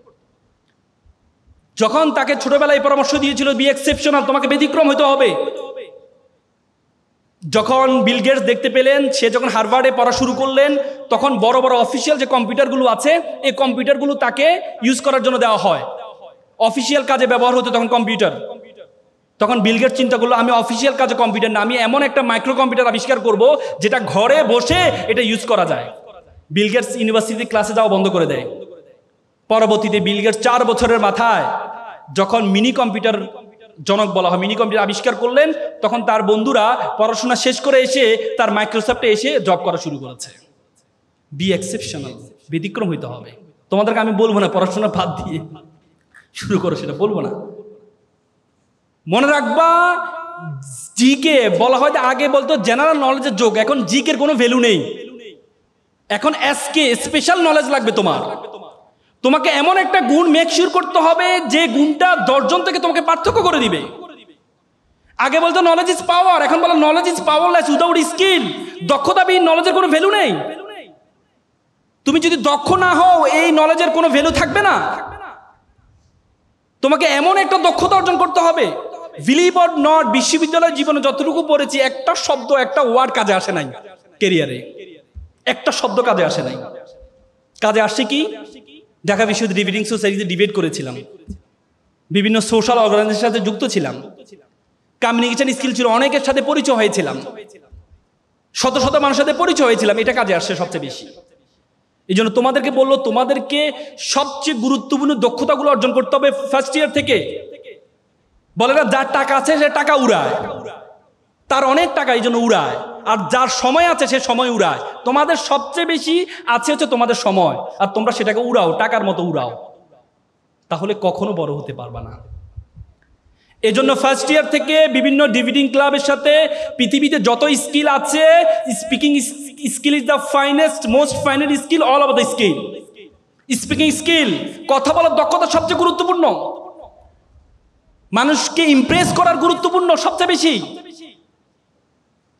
Speaker 1: যখন তাকে ছোটবেলায় পরামর্শ দিয়েছিল বি এক্সেপশনাল, তোমাকে ব্যতিক্রম হইতে হবে, যখন বিল গেটস দেখতে পেলেন, সে যখন হার্ভার্ডে পড়া শুরু করলেন, তখন বড় বড় অফিসিয়াল যে কম্পিউটারগুলো আছে, এই কম্পিউটারগুলো তাকে ইউজ করার জন্য দেওয়া হয়। অফিসিয়াল কাজে ব্যবহার হতো তখন কম্পিউটার। তখন বিল গেটস চিন্তা করলো আমি অফিসিয়াল কাজে কম্পিউটার না, আমি এমন একটা মাইক্রো কম্পিউটার আবিষ্কার করব যেটা ঘরে বসে এটা ইউজ করা যায়। বিল গেটস ইউনিভার্সিটি ক্লাসে যাওয়া বন্ধ করে দেয়। পরবর্তীতে বিল গেটস 4 বছরের মাথায় যখন মিনি কম্পিউটার জনক বলা হয়, মিনি কম্পিউটার আবিষ্কার করলেন, তখন তার বন্ধুরা পড়াশোনা শেষ করে এসে তার মাইক্রোসফটে এসে জব করা শুরু করেছে। বি এক্সেপশনাল, ব্যতিক্রম হইতে হবে। তোমাদেরকে আমি বলবো না পড়াশোনা বাদ দিয়ে শুরু করো, সেটা বলবো না। মনে রাখবা, জিকে বলা হয় আগে বলতো জেনারেল নলেজের যোগ, এখন জিকের কোনো ভ্যালু নেই, এখন এসকে স্পেশাল নলেজ লাগবে তোমার। তোমাকে এমন একটা গুণ মেক শিওর করতে হবে যে গুণটা 10 জন থেকে তোমাকে পার্থক্য করে দিবে। আগে বলতো নলেজ ইজ পাওয়ার, এখন বলো knowledge is powerless without skill. দক্ষতাবিহীন নলেজের কোনো ভ্যালু নেই। তুমি যদি দক্ষ না হও, এই নলেজের কোনো ভ্যালু থাকবে না। তোমাকে এমন একটা দক্ষতা অর্জন করতে হবে। বিলিভ অর নট, বিশ্ববিদ্যালয় জীবনে যতটুকু পড়েছি, একটা শব্দ, একটা ওয়ার্ড কাজে আসে নাই। ক্যারিয়ারে একটা শব্দ কাজে আসে নাই। কাজে আসছে কি? ঢাকা বিশ্ববিদ্যালয় ডিবেটিং সোসাইটিতে ডিবেট করেছিলাম, বিভিন্ন সোশ্যাল অর্গানাইজেশনের সাথে যুক্ত ছিলাম, কমিউনিকেশন স্কিল ছিল, অনেকের সাথে পরিচয় হয়েছিলাম, শত শত মানুষের সাথে পরিচয় হয়েছিলাম। এটা কাজে আসছে সবচেয়ে বেশি। এই জন্য তোমাদেরকে বললো, তোমাদেরকে সবচেয়ে গুরুত্বপূর্ণ দক্ষতাগুলো অর্জন করতে হবে ফার্স্ট ইয়ার থেকে। বলে না যার টাকা আছে সে টাকা উড়ায়, তার অনেক টাকা এই জন্য উড়ায়, আর যার সময় আছে সে সময় উড়ায়। তোমাদের সবচেয়ে বেশি আছে হচ্ছে তোমাদের সময়, আর তোমরা সেটাকে উড়াও, টাকার মতো উড়াও, তাহলে কখনো বড় হতে পারবা না। এজন্য ফার্স্ট ইয়ার থেকে বিভিন্ন ডিবেটিং ক্লাবের সাথে পৃথিবীতে যত স্কিল আছে, speaking skill is the finest, most finest skill all over the skill. Speaking skill, কথা বলার দক্ষতা সবচেয়ে গুরুত্বপূর্ণ, মানুষকে ইমপ্রেস করার গুরুত্বপূর্ণ সবচেয়ে বেশি।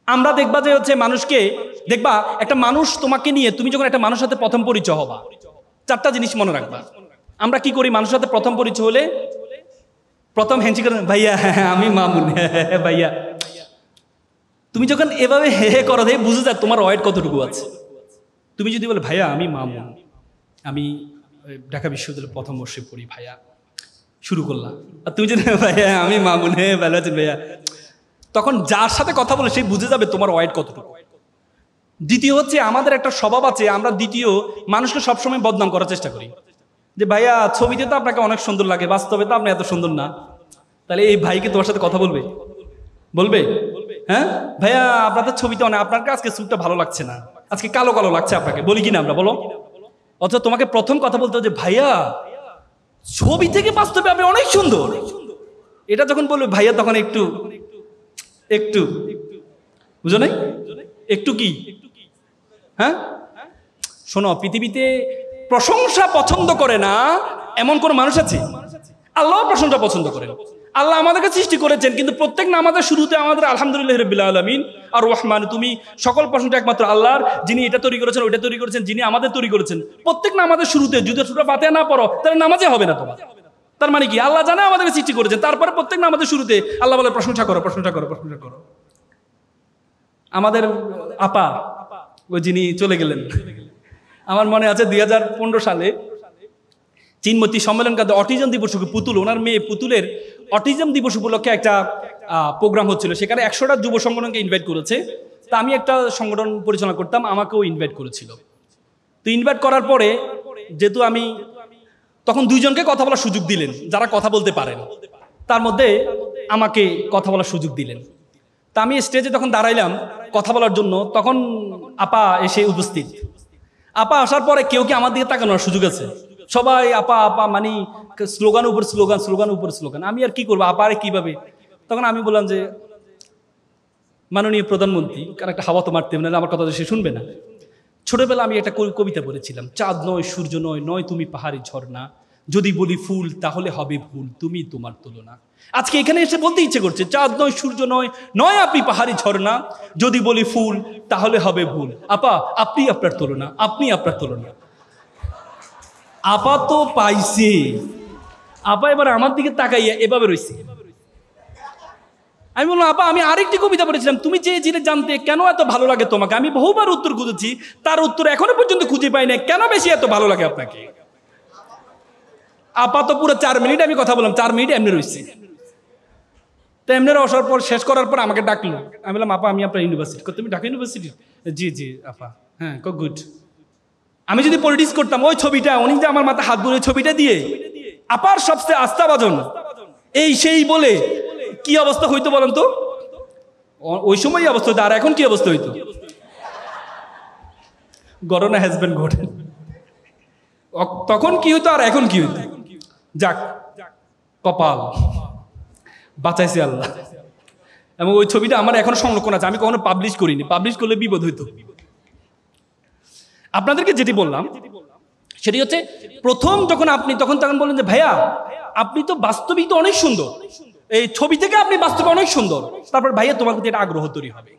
Speaker 1: আমরা দেখবা যে হচ্ছে মানুষকে দেখবা, একটা মানুষ তোমাকে নিয়ে, তুমি যখন একটা মানুষের সাথে প্রথম পরিচয় হবা, 4টা জিনিস মনে রাখবা। আমরা কি করি মানুষের সাথে প্রথম পরিচয় হলে? প্রথম হ্যান্ডশেক করেন, ভাইয়া আমি মামুন, ভাইয়া। তুমি যখন এভাবে হে হে করো, বুঝে যায় তোমার ওয়েট কতটুকু আছে। তুমি যদি বলে ভাইয়া আমি মামুন, আমি ঢাকা বিশ্ববিদ্যালয়ের প্রথম বর্ষে পড়ি ভাইয়া, শুরু করলাম। আর তুমি যদি ভাইয়া আমি মামুন, ভালো আছেন ভাইয়া, তখন যার সাথে কথা বলে সেই বুঝে যাবে তোমার ওয়েট কতটুকু। দ্বিতীয় হচ্ছে আমাদের একটা স্বভাব আছে, আমরা দ্বিতীয় মানুষকে সবসময় বদনাম করার চেষ্টা করি, যে ভাইয়া ছবিতে তো আপনাকে অনেক সুন্দর লাগে, বাস্তবে তো আপনি এত সুন্দর না। তাহলে এই ভাইকে তোমার সাথে কথা বলবে? বলবে? হ্যাঁ ভাইয়া আপনার তো ছবিতে অনেক, আপনার আজকে স্যুটটা ভালো লাগছে না, আজকে কালো কালো লাগছে আপনাকে, বলি কিনা আমরা, বলো? অথচ তোমাকে প্রথম কথা বলতে হবে যে ভাইয়া ছবি থেকে বাস্তবে আপনি অনেক সুন্দর। এটা যখন বলবে ভাইয়া, তখন একটু বুঝো নাই? একটু কি? হ্যাঁ শোনো, পৃথিবীতে প্রশংসা পছন্দ করে না এমন কোন মানুষ আছে? আল্লাহ প্রশংসা পছন্দ করেন। আল্লাহ আমাদেরকে সৃষ্টি করেছেন, কিন্তু প্রত্যেক নামাজের শুরুতে আমাদের আলহামদুলিল্লাহ রাব্বিল আলামিন আর রহমান, তুমি সকল প্রশংসা একমাত্র আল্লাহর, যিনি এটা তৈরি করেছেন, ওইটা তৈরি করেছেন, যিনি আমাদের তৈরি করেছেন। প্রত্যেক নামাজের শুরুতে যদি সূরা ফাতিহা না পড়ো তাহলে নামাজে হবে না তোমার। তার মানে কি? আল্লাহ জানে আমাদেরকে সৃষ্টি করেছেন, তারপরে প্রত্যেক নামাজের শুরুতে আল্লাহ বলে প্রশংসা করো, প্রশংসা করো, প্রশংসা করো। আমাদের আপা, ওই যিনি চলে গেলেন, আমার মনে আছে 2015 সালে চীনমতি সম্মেলন কাজে অটিজম দিবস, পুতুল, ওনার মেয়ে পুতুলের অটিজম দিবস উপলক্ষে একটা প্রোগ্রাম হচ্ছিল। সেখানে 100টা যুব সংগঠনকে ইনভাইট করেছে। তা আমি একটা সংগঠন পরিচালনা করতাম, আমাকেও ইনভাইট করেছিল। তো ইনভাইট করার পরে যেহেতু আমি তখন 2 জনকে কথা বলার সুযোগ দিলেন, যারা কথা বলতে পারেন, তার মধ্যে আমাকে কথা বলার সুযোগ দিলেন। তা আমি স্টেজে তখন দাঁড়াইলাম কথা বলার জন্য, তখন আপা এসে উপস্থিত। আপা আসার পরে কেউ কি আমার দিকে তাকানোর সুযোগ আছে? সবাই আপা আপা, মানে স্লোগান উপর স্লোগান, স্লোগান উপর স্লোগান। আমি আর কি করবো, আপারে কিভাবে? তখন আমি বললাম যে মাননীয় প্রধানমন্ত্রী, কারণ একটা হাওয়া তো মারতে হবে, না আমার কথা তো সে শুনবে না। ছোটবেলা আমি একটা কবিতা পড়েছিলাম, চাঁদ নয়, সূর্য নয়, নয় তুমি পাহাড়ি ঝর্ণা, যদি বলি ফুল তাহলে হবে ভুল, তুমি তোমার তুলনা। আজকে এখানে এসে বলতে ইচ্ছে করছে, চাঁদ নয়, সূর্য নয়, নয় আপনি পাহাড়ি ঝর্ণা, যদি বলি ফুল তাহলে হবে ভুল। আপা আপনি আপনার তুলনা, আপনি আপনার তুলনা। আপা তো পাইছে, আপা এবার আমার দিকে তাকাইয়া এভাবে রয়েছে। আমি বললাম, আপা আমি আরেকটি কবিতা পড়েছিলাম, তুমি যে জিনিস জানতে কেন এত ভালো লাগে তোমাকে, আমি বহুবার উত্তর খুঁজেছি, তার উত্তর এখনো পর্যন্ত খুঁজে পাই না, কেন বেশি এত ভালো লাগে আপনাকে? আপা তো পুরো 4 মিনিট আমি কথা বললাম, 4 মিনিট এমনি রয়েছে। তো এমনি রসার পর, শেষ করার পর আমাকে ডাকলো। আমি বললাম, আপা আমি আপনার ইউনিভার্সিটি। তুমি ঢাকা ইউনিভার্সিটি? জি জি আপা, হ্যাঁ গুড। আমি যদি পলিটিক্স করতাম, ওই ছবিটা, উনি যে আমার মাথা হাত ধরে ছবিটা দিয়ে আপার সবচেয়ে আস্থাভাজন এই সেই বলে কি অবস্থা হইতো বলেন তো? ওই সময় অবস্থা হইতো, আর এখন কি অবস্থা হইতো? ঘটনা হ্যাজ বিন ঘটে। তখন কি হইতো আর এখন কি হইতো? যাক, কপাল বাঁচাইছে আল্লাহ। এবং ওই ছবিটা আমার এখনো সংরক্ষণ আছে, আমি কখনো পাবলিশ করিনি, পাবলিশ করলে বিপদ হইতো। আপনাদেরকে যেটি বললাম সেটি হচ্ছে, প্রথম যখন আপনি তখন বললেন যে ভাইয়া আপনি তো বাস্তবিক তো অনেক সুন্দর, এই ছবি থেকে আপনি বাস্তবে অনেক সুন্দর, তারপর ভাইয়া তোমার প্রতি একটা আগ্রহ তৈরি হবে।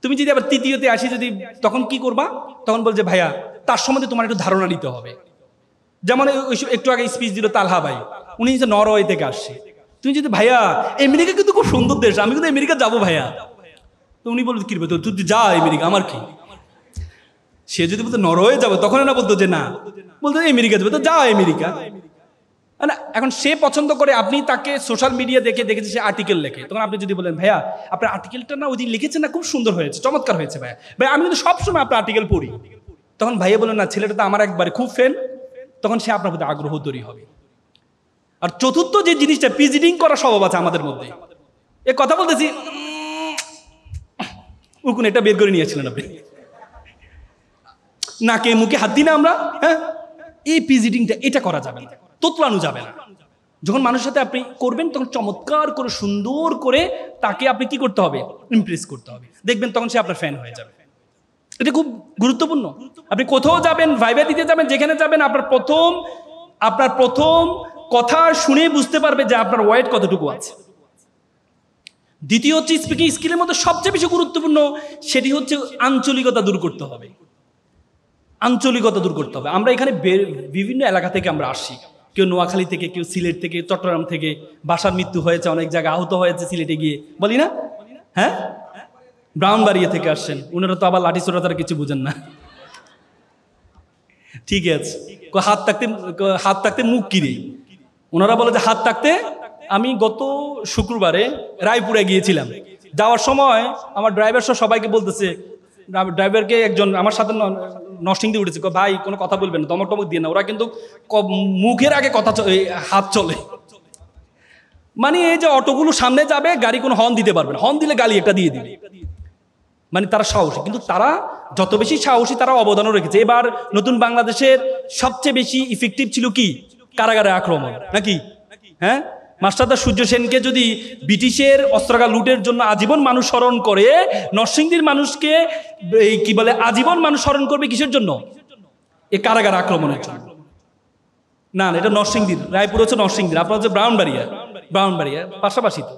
Speaker 1: তুমি যদি আবার তৃতীয়তে আসি, যদি তখন কি করবা? তখন বলছে ভাইয়া তার সম্বন্ধে তোমার একটু ধারণা নিতে হবে। যেমন একটু আগে স্পিচ দিল তালহা ভাই, উনি যে নরওয়ে থেকে আসছে। তুমি যদি ভাইয়া আমেরিকা কিন্তু খুব সুন্দর দেশ, আমি কিন্তু আমেরিকা যাবো ভাইয়া, তো উনি বলবে কি তুই যা আমেরিকা, আমার কি? সে যদি বলতো নরওয়ে যাবো, তখন না বলতো যে না, বলতো আমেরিকা যাবে, তো যা আমেরিকা। না, এখন সে পছন্দ করে, আপনি তাকে সোশ্যাল মিডিয়া দেখেছে সে আর্টিকেল লেখে, তখন আপনি যদি বলেন ভাইয়া আপনার আর্টিকেলটা না ওই দিন লিখেছেন না, খুব সুন্দর হয়েছে, চমৎকার হয়েছে ভাইয়া, ভাই আমি কিন্তু সবসময় আপনার আর্টিকেল পড়ি, তখন ভাইয়া বলেন না ছেলেটা তো আমার একবারে খুব ফ্যান, তখন সে আপনার প্রতি আগ্রহ তৈরি হবে। আর চতুর্থ যে জিনিসটা, পিজিডিং করা স্বভাব আছে আমাদের মধ্যে, এ কথা বলতেছি উকুন এটা বের করে নিয়েছিলেন আপনি, নাকে মুখে হাত দিই না আমরা, হ্যাঁ, এই পিজিডিংটা এটা করা যাবে না, তোতলানো যাবে না। যখন মানুষের সাথে আপনি করবেন তখন চমৎকার করে সুন্দর করে তাকে আপনি কি করতে হবে, ইমপ্রেস করতে হবে, দেখবেন তখন সে আপনার ফ্যান হয়ে যাবে। এটা খুব গুরুত্বপূর্ণ। আপনি কোথাও যাবেন, ভাইবা দিতে যাবেন, যেখানে যাবেন, আপনার প্রথম কথা শুনে বুঝতে পারবে যে আপনার ওয়েট কতটুকু আছে। দ্বিতীয় হচ্ছে স্পিকিং স্কিলের মধ্যে সবচেয়ে বেশি গুরুত্বপূর্ণ, সেটি হচ্ছে আঞ্চলিকতা দূর করতে হবে। আঞ্চলিকতা দূর করতে হবে। আমরা এখানে বিভিন্ন এলাকা থেকে আমরা আসি, কেউ নোয়াখালী থেকে, কেউ সিলেট থেকে, চট্টগ্রাম থেকে, বাসার মৃত্যু হয়েছে, অনেক জায়গায় আহত হয়েছে সিলেটে গিয়ে, বলি না, হ্যাঁ, ব্রাউনবাড়িয়া থেকে আসছেন, ওনারা তো আবার লাঠি ছোড়া তারা কিছু বুঝেন না, ঠিক আছে, হাত থাকতে মুখ কিরে, ওনারা বলে যে হাত থাকতে। আমি গত শুক্রবারে রায়পুরে গিয়েছিলাম, যাওয়ার সময় আমার ড্রাইভার সহ সবাইকে বলতেছে, ড্রাইভারকে একজন আমার সাথে নরসিং দিয়ে উঠেছে, ভাই কোনো কথা বলবেন না, দমক টমক দিয়ে না, ওরা কিন্তু মুখের আগে কথা হাত চলে, মানে এই যে অটোগুলো সামনে যাবে, গাড়ি কোনো হর্ন দিতে পারবে না, হর্ন দিলে গালি একটা দিয়ে দিবে, মানে তারা সাহসী। কিন্তু তারা যত বেশি সাহসী, তারা অবদানও রেখেছে। এবার নতুন বাংলাদেশের সবচেয়ে বেশি ইফেক্টিভ ছিল কি, কারাগারে আক্রমণ, নাকি? হ্যাঁ, মাস্টারদা সূর্য সেনকে যদি ব্রিটিশের অস্ত্রাগার লুটের জন্য আজীবন মানুষ স্মরণ করে, নরসিংদীর মানুষকে কি বলে আজীবন মানুষ স্মরণ করবে কিসের জন্য? এই কারাগার আক্রমণের জন্য। না এটা নরসিংদীর, রায়পুর হচ্ছে নরসিংদীর, আপনার হচ্ছে ব্রাহ্মণবাড়িয়া পাশাপাশি তো।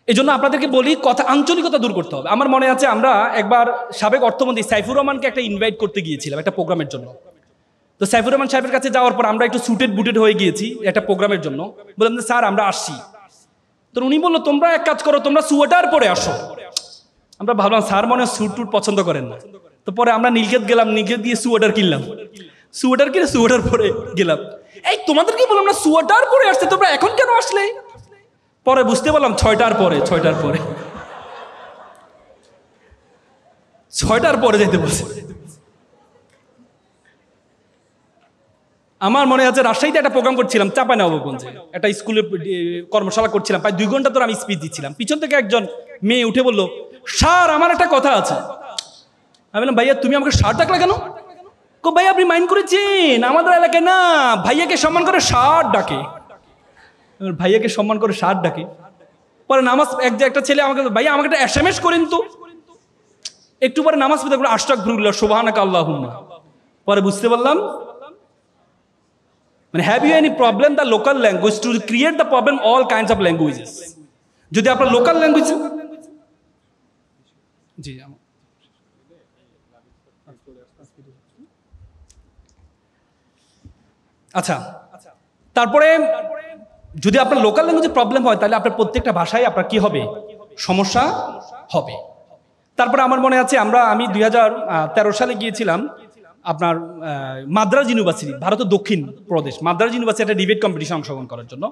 Speaker 1: এই জন্য আপনাদেরকে বলি, কথা আঞ্চলিকতা দূর করতে হবে। আমার মনে আছে আমরা একবার সাবেক অর্থমন্ত্রী সাইফুর রহমানকে একটা ইনভাইট করতে গিয়েছিলাম একটা প্রোগ্রামের জন্য। তো সাইফুর রহমান সাহেবের কাছে যাওয়ার পর আমরা একটু সুটেড বুটেড হয়ে গিয়েছি একটা প্রোগ্রামের জন্য। বললাম যে স্যার আমরা আসছি। তো উনি বললো তোমরা এক কাজ করো, তোমরা সোয়েটার পরে আসো। আমরা ভাবলাম স্যার মনে হয় স্যুট টুট পছন্দ করেন না। তো পরে আমরা নীলক্ষেত গেলাম, নীলক্ষেত দিয়ে সোয়েটার কিনলাম, সোয়েটার কিনে সোয়েটার পরে গেলাম। এই তোমাদেরকে বললাম না সোয়েটার পরে আসছে, তোমরা এখন কেন আসলে? পরে বুঝতে পারলাম 6টার পরে যেতে বলছে। আমার মনে আছে রাজশাহীতে একটা প্রোগ্রাম করছিলাম, চাঁপাইনবাবগঞ্জে একটা স্কুলে কর্মশালা করছিলাম, প্রায় 2 ঘন্টা ধরে আমি স্পিচ দিচ্ছিলাম। পিছন থেকে একজন মেয়ে উঠে বলল, স্যার আমার একটা কথা আছে। আমি বললাম ভাইয়া তুমি আমাকে স্যার ডাকলা কেন? ভাইয়া আপনি মাইন্ড করেছেন আমাদের এলাকায় না ভাইয়াকে সম্মান করে স্যার ডাকে, ভাইয়াকে সম্মান করে স্যার ডাকে। পরে নামাজ একটা ছেলে আমাকে, ভাইয়া আমাকে একটা SMS করেন তো। একটু পরে নামাজ পড়তে আস্তাগফিরুল্লাহ সুবহানাকা আল্লাহুম্মা। পরে বুঝতে পারলাম মানে have you any problem the local language to create the problem all kinds of languages. যদি আপনার লোকাল ল্যাঙ্গুয়েজ জি আচ্ছা, তারপরে যদি আপনার লোকাল ল্যাঙ্গুয়েজে প্রবলেম হয় তাহলে আপনার প্রত্যেকটা ভাষায় আপনার কি হবে, সমস্যা হবে। তারপরে আমার মনে আছে আমি 2013 সালে গিয়েছিলাম আপনার মাদ্রাজ ইউনিভার্সিটি, ভারতের দক্ষিণ প্রদেশ মাদ্রাজ ইউনিভার্সিটি একটা ডিবেট কম্পিটিশন অংশগ্রহণ করার জন্য।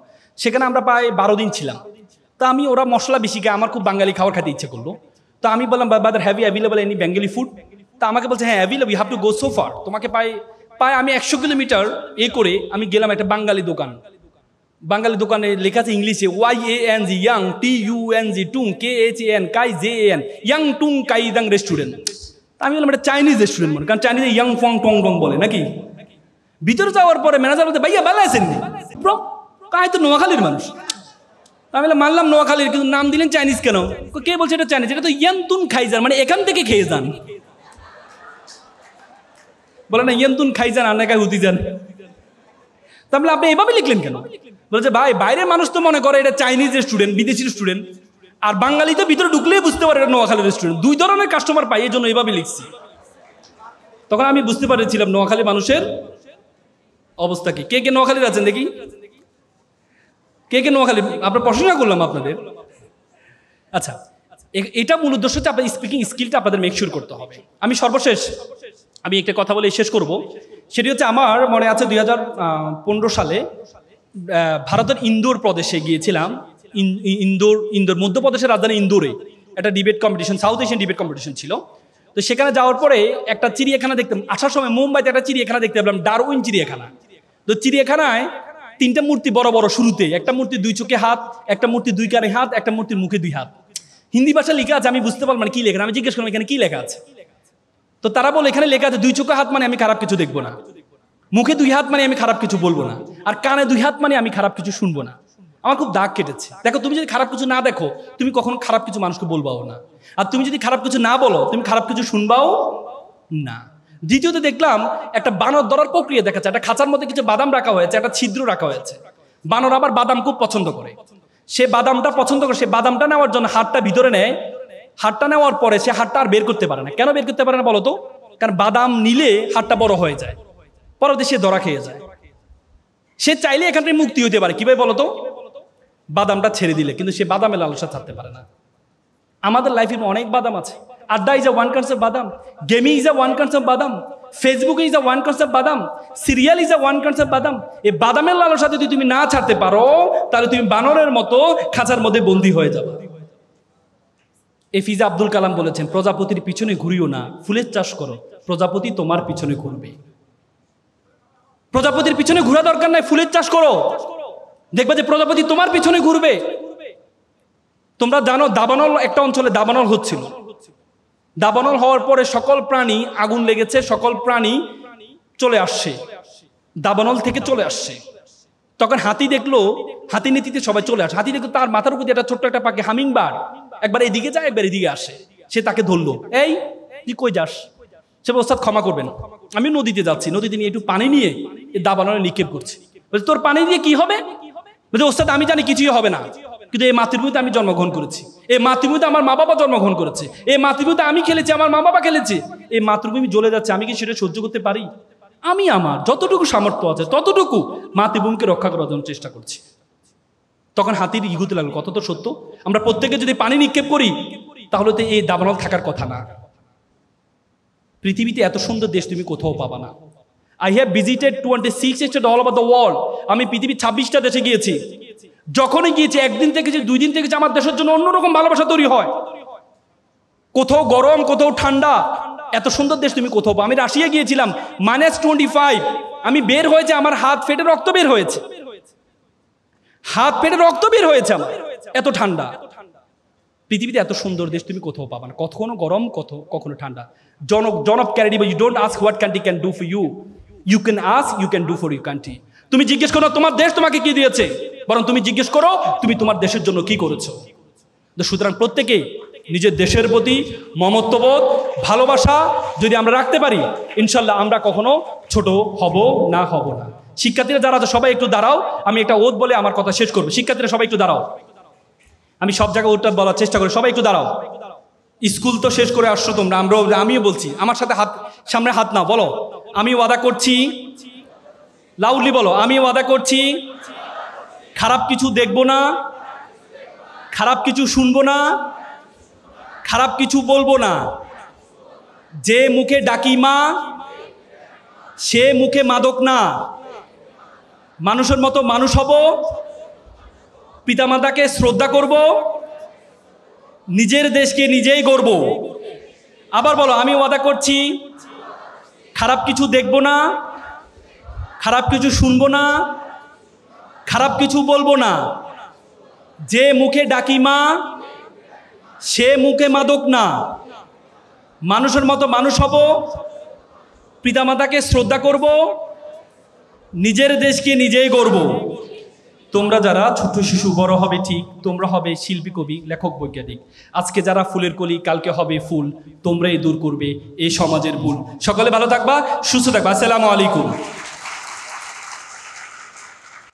Speaker 1: সেখানে আমরা প্রায় 12 দিন ছিলাম। তো ওরা মশলা বেশি খায়, আমার খুব বাঙালি খাবার খেতে ইচ্ছে করলো। তো আমি বললাম brother have you available any Bengali food? তা আমাকে বলছে হ্যাঁ available, you have to go so far. তোমাকে পায় আমি 100 কিলোমিটার করে আমি গেলাম একটা বাঙালি দোকানে লেখা আছে ইংলিশে YANG ইয়াং TUNG টুং KHAN কাই JAN ইয়াং টুং কাইদাং রেস্টুরেন্ট। আমি বললাম এটা চাইনিজ রেস্টুরেন্ট মনে, কারণ চাইনিজে ইয়াং ফং টং টং বলে নাকি। ভিতরে যাওয়ার পরে ম্যানেজার বলতে ভাইয়া ভালো আছেন কাই তো নোয়াখালীর মানুষ। আমি মানলাম নোয়াখালীর, কিন্তু নাম দিলেন চাইনিজ কেন? কে বলছে এটা চাইনিজ? এটা তো ইয়ান্তুন খাইজান, মানে এখান থেকে খেয়ে যান। বলে না ইয়ান্তুন খাইজান আনাকা হুতি যান। তাহলে আপনি এভাবে লিখলেন কেন? বলছে ভাই বাইরের মানুষ তো মনে করে এটা চাইনিজ রেস্টুরেন্ট, বিদেশি রেস্টুরেন্ট, আর বাঙালি তো ভিতরে ঢুকলেই বুঝতে পারে এটা নোয়াখালী রেস্টুরেন্ট। 2 ধরনের কাস্টমার পাই, এই জন্য এইভাবে লিখছি। তখন আমি বুঝতে পারছিলাম নোয়াখালী মানুষের অবস্থা কি। কে নোয়াখালীর আছেন দেখি, কে নোয়াখালী? আপনার প্রশংসা করলাম আপনাদের। আচ্ছা, এটা মূল উদ্দেশ্য হচ্ছে আপনার স্পিকিং স্কিলটা আপনাদের মেকশিওর করতে হবে। আমি সর্বশেষ একটা কথা বলে শেষ করব। সেটি হচ্ছে আমার মনে আছে 2015 সালে ভারতের ইন্দোর প্রদেশে গিয়েছিলাম। ইন্দোর মধ্যপ্রদেশের রাজধানী ইন্দোরে একটা debate competition, south Asian debate competition ছিল। তো সেখানে যাওয়ার পরে একটা চিড়িয়াখানা দেখতাম। আসার সময় মুম্বাইতে একটা চিড়িয়াখানা দেখতে পেলাম, ডারউইন চিড়িয়াখানা। তো চিড়িয়াখানায় 3টা মূর্তি বড় বড়, শুরুতে একটা মূর্তি 2 চোখে হাত, একটা মূর্তি 2 কানে হাত, একটা মূর্তির মুখে 2 হাত। হিন্দি ভাষা লেখা আছে, আমি বুঝতে পারলাম মানে কি লেখা। আমি জিজ্ঞেস করলাম এখানে কি লেখা আছে। তো তারা বলে এখানে লেখা আছে 2 চোখে হাত মানে আমি খারাপ কিছু দেখবো না, মুখে 2 হাত মানে আমি খারাপ কিছু বলবো না, আর কানে 2 হাত মানে আমি খারাপ কিছু শুনবো না। আমার খুব দাগ কেটেছে। দেখো তুমি যদি খারাপ কিছু না দেখো তুমি কখনো খারাপ কিছু মানুষকে বলবাও না, আর তুমি যদি খারাপ কিছু না বলো তুমি খারাপ কিছু শুনবাও না। দ্বিতীয়ত দেখলাম একটা বানর ধরার প্রক্রিয়া দেখাচ্ছে। একটা খাঁচার মধ্যে কিছু বাদাম রাখা হয়েছে, একটা ছিদ্র রাখা হয়েছে। বানর আবার বাদাম খুব পছন্দ করে, সে বাদামটা নেওয়ার জন্য হাতটা ভিতরে নেয়। হাতটা নেওয়ার পরে সে হাতটা আর বের করতে পারে না। কেন বের করতে পারে না বলো তো? কারণ বাদাম নিলে হাতটা বড় হয়ে যায়, পরবর্তী সে ধরা খেয়ে যায়। সে চাইলে এখান থেকে মুক্তি হইতে পারে, কিভাবে বলতো? বাদামটা ছেড়ে দিলে, কিন্তু সে বাদামে লালসা থাকতে পারে না। আমাদের লাইফে অনেক বাদাম আছে। আড্ডা is a one kind of বাদাম, gaming is a one kind of বাদাম, Facebook is a one kind of বাদাম, serial is a one kind of বাদাম। এই বাদামের লালসা যদি তুমি না ছাড়তে পারো তাহলে তুমি বানরের মতো খাঁচার মধ্যে বন্দী হয়ে যাবে। এপিজে আব্দুল কালাম বলেছেন, প্রজাপতির পিছনে ঘুরিও না, ফুলের চাষ করো, প্রজাপতি তোমার পিছনে ঘুরবে। প্রজাপতির পিছনে ঘোরা দরকার নাই, ফুলের চাষ করো, দেখবে যে প্রজাপতি তোমার পিছনে ঘুরবে। তোমরা জানো দাবানল একটা অঞ্চলে দাবানল হচ্ছিল। দাবানল হওয়ার পরে সকল প্রাণী, আগুন লেগেছে, সকল প্রাণী চলে আসছে, দাবানল থেকে চলে আসছে। তখন হাতি দেখলো, হাতি নীতিতে সবাই চলে আসে। হাতি দেখলো তার মাথার উপর একটা ছোট্ট একটা পাখি হামিংবার্ড একবার এদিকে যায় একবার এদিকে আসে। সে তাকে ধরলো, এই তুই কই যাস? সে ওস্তাদ ক্ষমা করবেন, আমি নদীতে যাচ্ছি, নদীতে নিয়ে একটু পানি নিয়ে এই দাবানলে নিক্ষেপ করছি। বলছে তোর পানি দিয়ে কি হবে? বলছে ওস্তাদ আমি জানি কিছুই হবে না, কিন্তু এই মাতৃভূমিতে আমি জন্মগ্রহণ করেছি, এই মাতৃভূমিতে আমার মা বাবা জন্মগ্রহণ করেছে, এই মাতৃভূমিতে আমি খেলেছি, আমার মা বাবা খেলেছে, এই মাতৃভূমি জ্বলে যাচ্ছে, আমি কি সেটা সহ্য করতে পারি? আমি আমার যতটুকু সামর্থ্য আছে ততটুকু মাতৃভূমিকে রক্ষা করার জন্য চেষ্টা করছি। তখন হাতির ইগুতে লাগলো, কত তো সত্য, আমরা প্রত্যেকে যদি পানি নিক্ষেপ করি তাহলে তো এই দাবানল থাকার কথা না। পৃথিবীতে এত সুন্দর দেশ তুমি কোথাও পাবা না। I have visited 26 states all over the world. আমি পৃথিবীর 26টা দেশে গিয়েছি। যখনই গিয়েছি, একদিন থেকে যে 2 দিন থেকে যে আমার দেশের জন্য অন্যরকম ভালোবাসা তৈরি হয়। কোথাও গরম, কোথাও ঠান্ডা, এত সুন্দর দেশ তুমি কোথাও পাও। আমি রাশিয়া গিয়েছিলাম, -25, আমি বের হয়েছে, আমার হাত ফেটে রক্ত বের হয়েছে, হাত ফেটে রক্ত বের হয়েছে আমার, এত ঠান্ডা। পৃথিবীতে এত সুন্দর দেশ তুমি কোথাও পাবা না, কখনো গরম, কখনো ঠান্ডা। John of Kennedy, you don't ask what country can do for you, you can ask you can do for your country. তুমি জিজ্ঞেস করো তোমার দেশ তোমাকে কি দিয়েছে, বরং তুমি জিজ্ঞেস করো তুমি তোমার দেশের জন্য কি করেছো। সুতরাং প্রত্যেকে নিজের দেশের প্রতি মমত্ববোধ, ভালোবাসা যদি আমরা রাখতে পারি, ইনশাল্লাহ আমরা কখনো ছোট হব না। শিক্ষার্থীরা যারা আছে সবাই একটু দাঁড়াও, আমি একটা ওত বলে আমার কথা শেষ করবো। শিক্ষার্থীরা সবাই একটু দাঁড়াও, আমি সব জায়গায় ওটা বলার চেষ্টা করি, সবাই একটু দাঁড়াও। স্কুল তো শেষ করে আসছো তোমরা, আমিও বলছি, আমার সাথে সামনে হাত নাও, বলো আমি ওয়াদা করছি, লাউডলি বলো, আমি ওয়াদা করছি খারাপ কিছু দেখবো না, খারাপ কিছু শুনবো না, খারাপ কিছু বলবো না। যে মুখে ডাকি মা সে মুখে মাদক না, মানুষের মতো মানুষ হব, পিতামাতাকে শ্রদ্ধা করব, নিজের দেশকে নিজেই গড়ব। আবার বলো, আমি ওয়াদা করছি খারাপ কিছু দেখব না, খারাপ কিছু শুনবো না, খারাপ কিছু বলবো না। যে মুখে ডাকি মা সে মুখে মাদক না, মানুষের মতো মানুষ হব, পিতামাতাকে শ্রদ্ধা করব, নিজের দেশকে নিজেই গড়ব। তোমরা যারা ছোট শিশু, বড় হবে ঠিক, তোমরা হবে শিল্পী, কবি, লেখক, বৈজ্ঞানিক। আজকে যারা ফুলের কলি, কালকে হবে ফুল, তোমরাই দূর করবে এই সমাজের ভুল। সকলে ভালো থাকবা, সুস্থ থাকবা। আসসালামু আলাইকুম।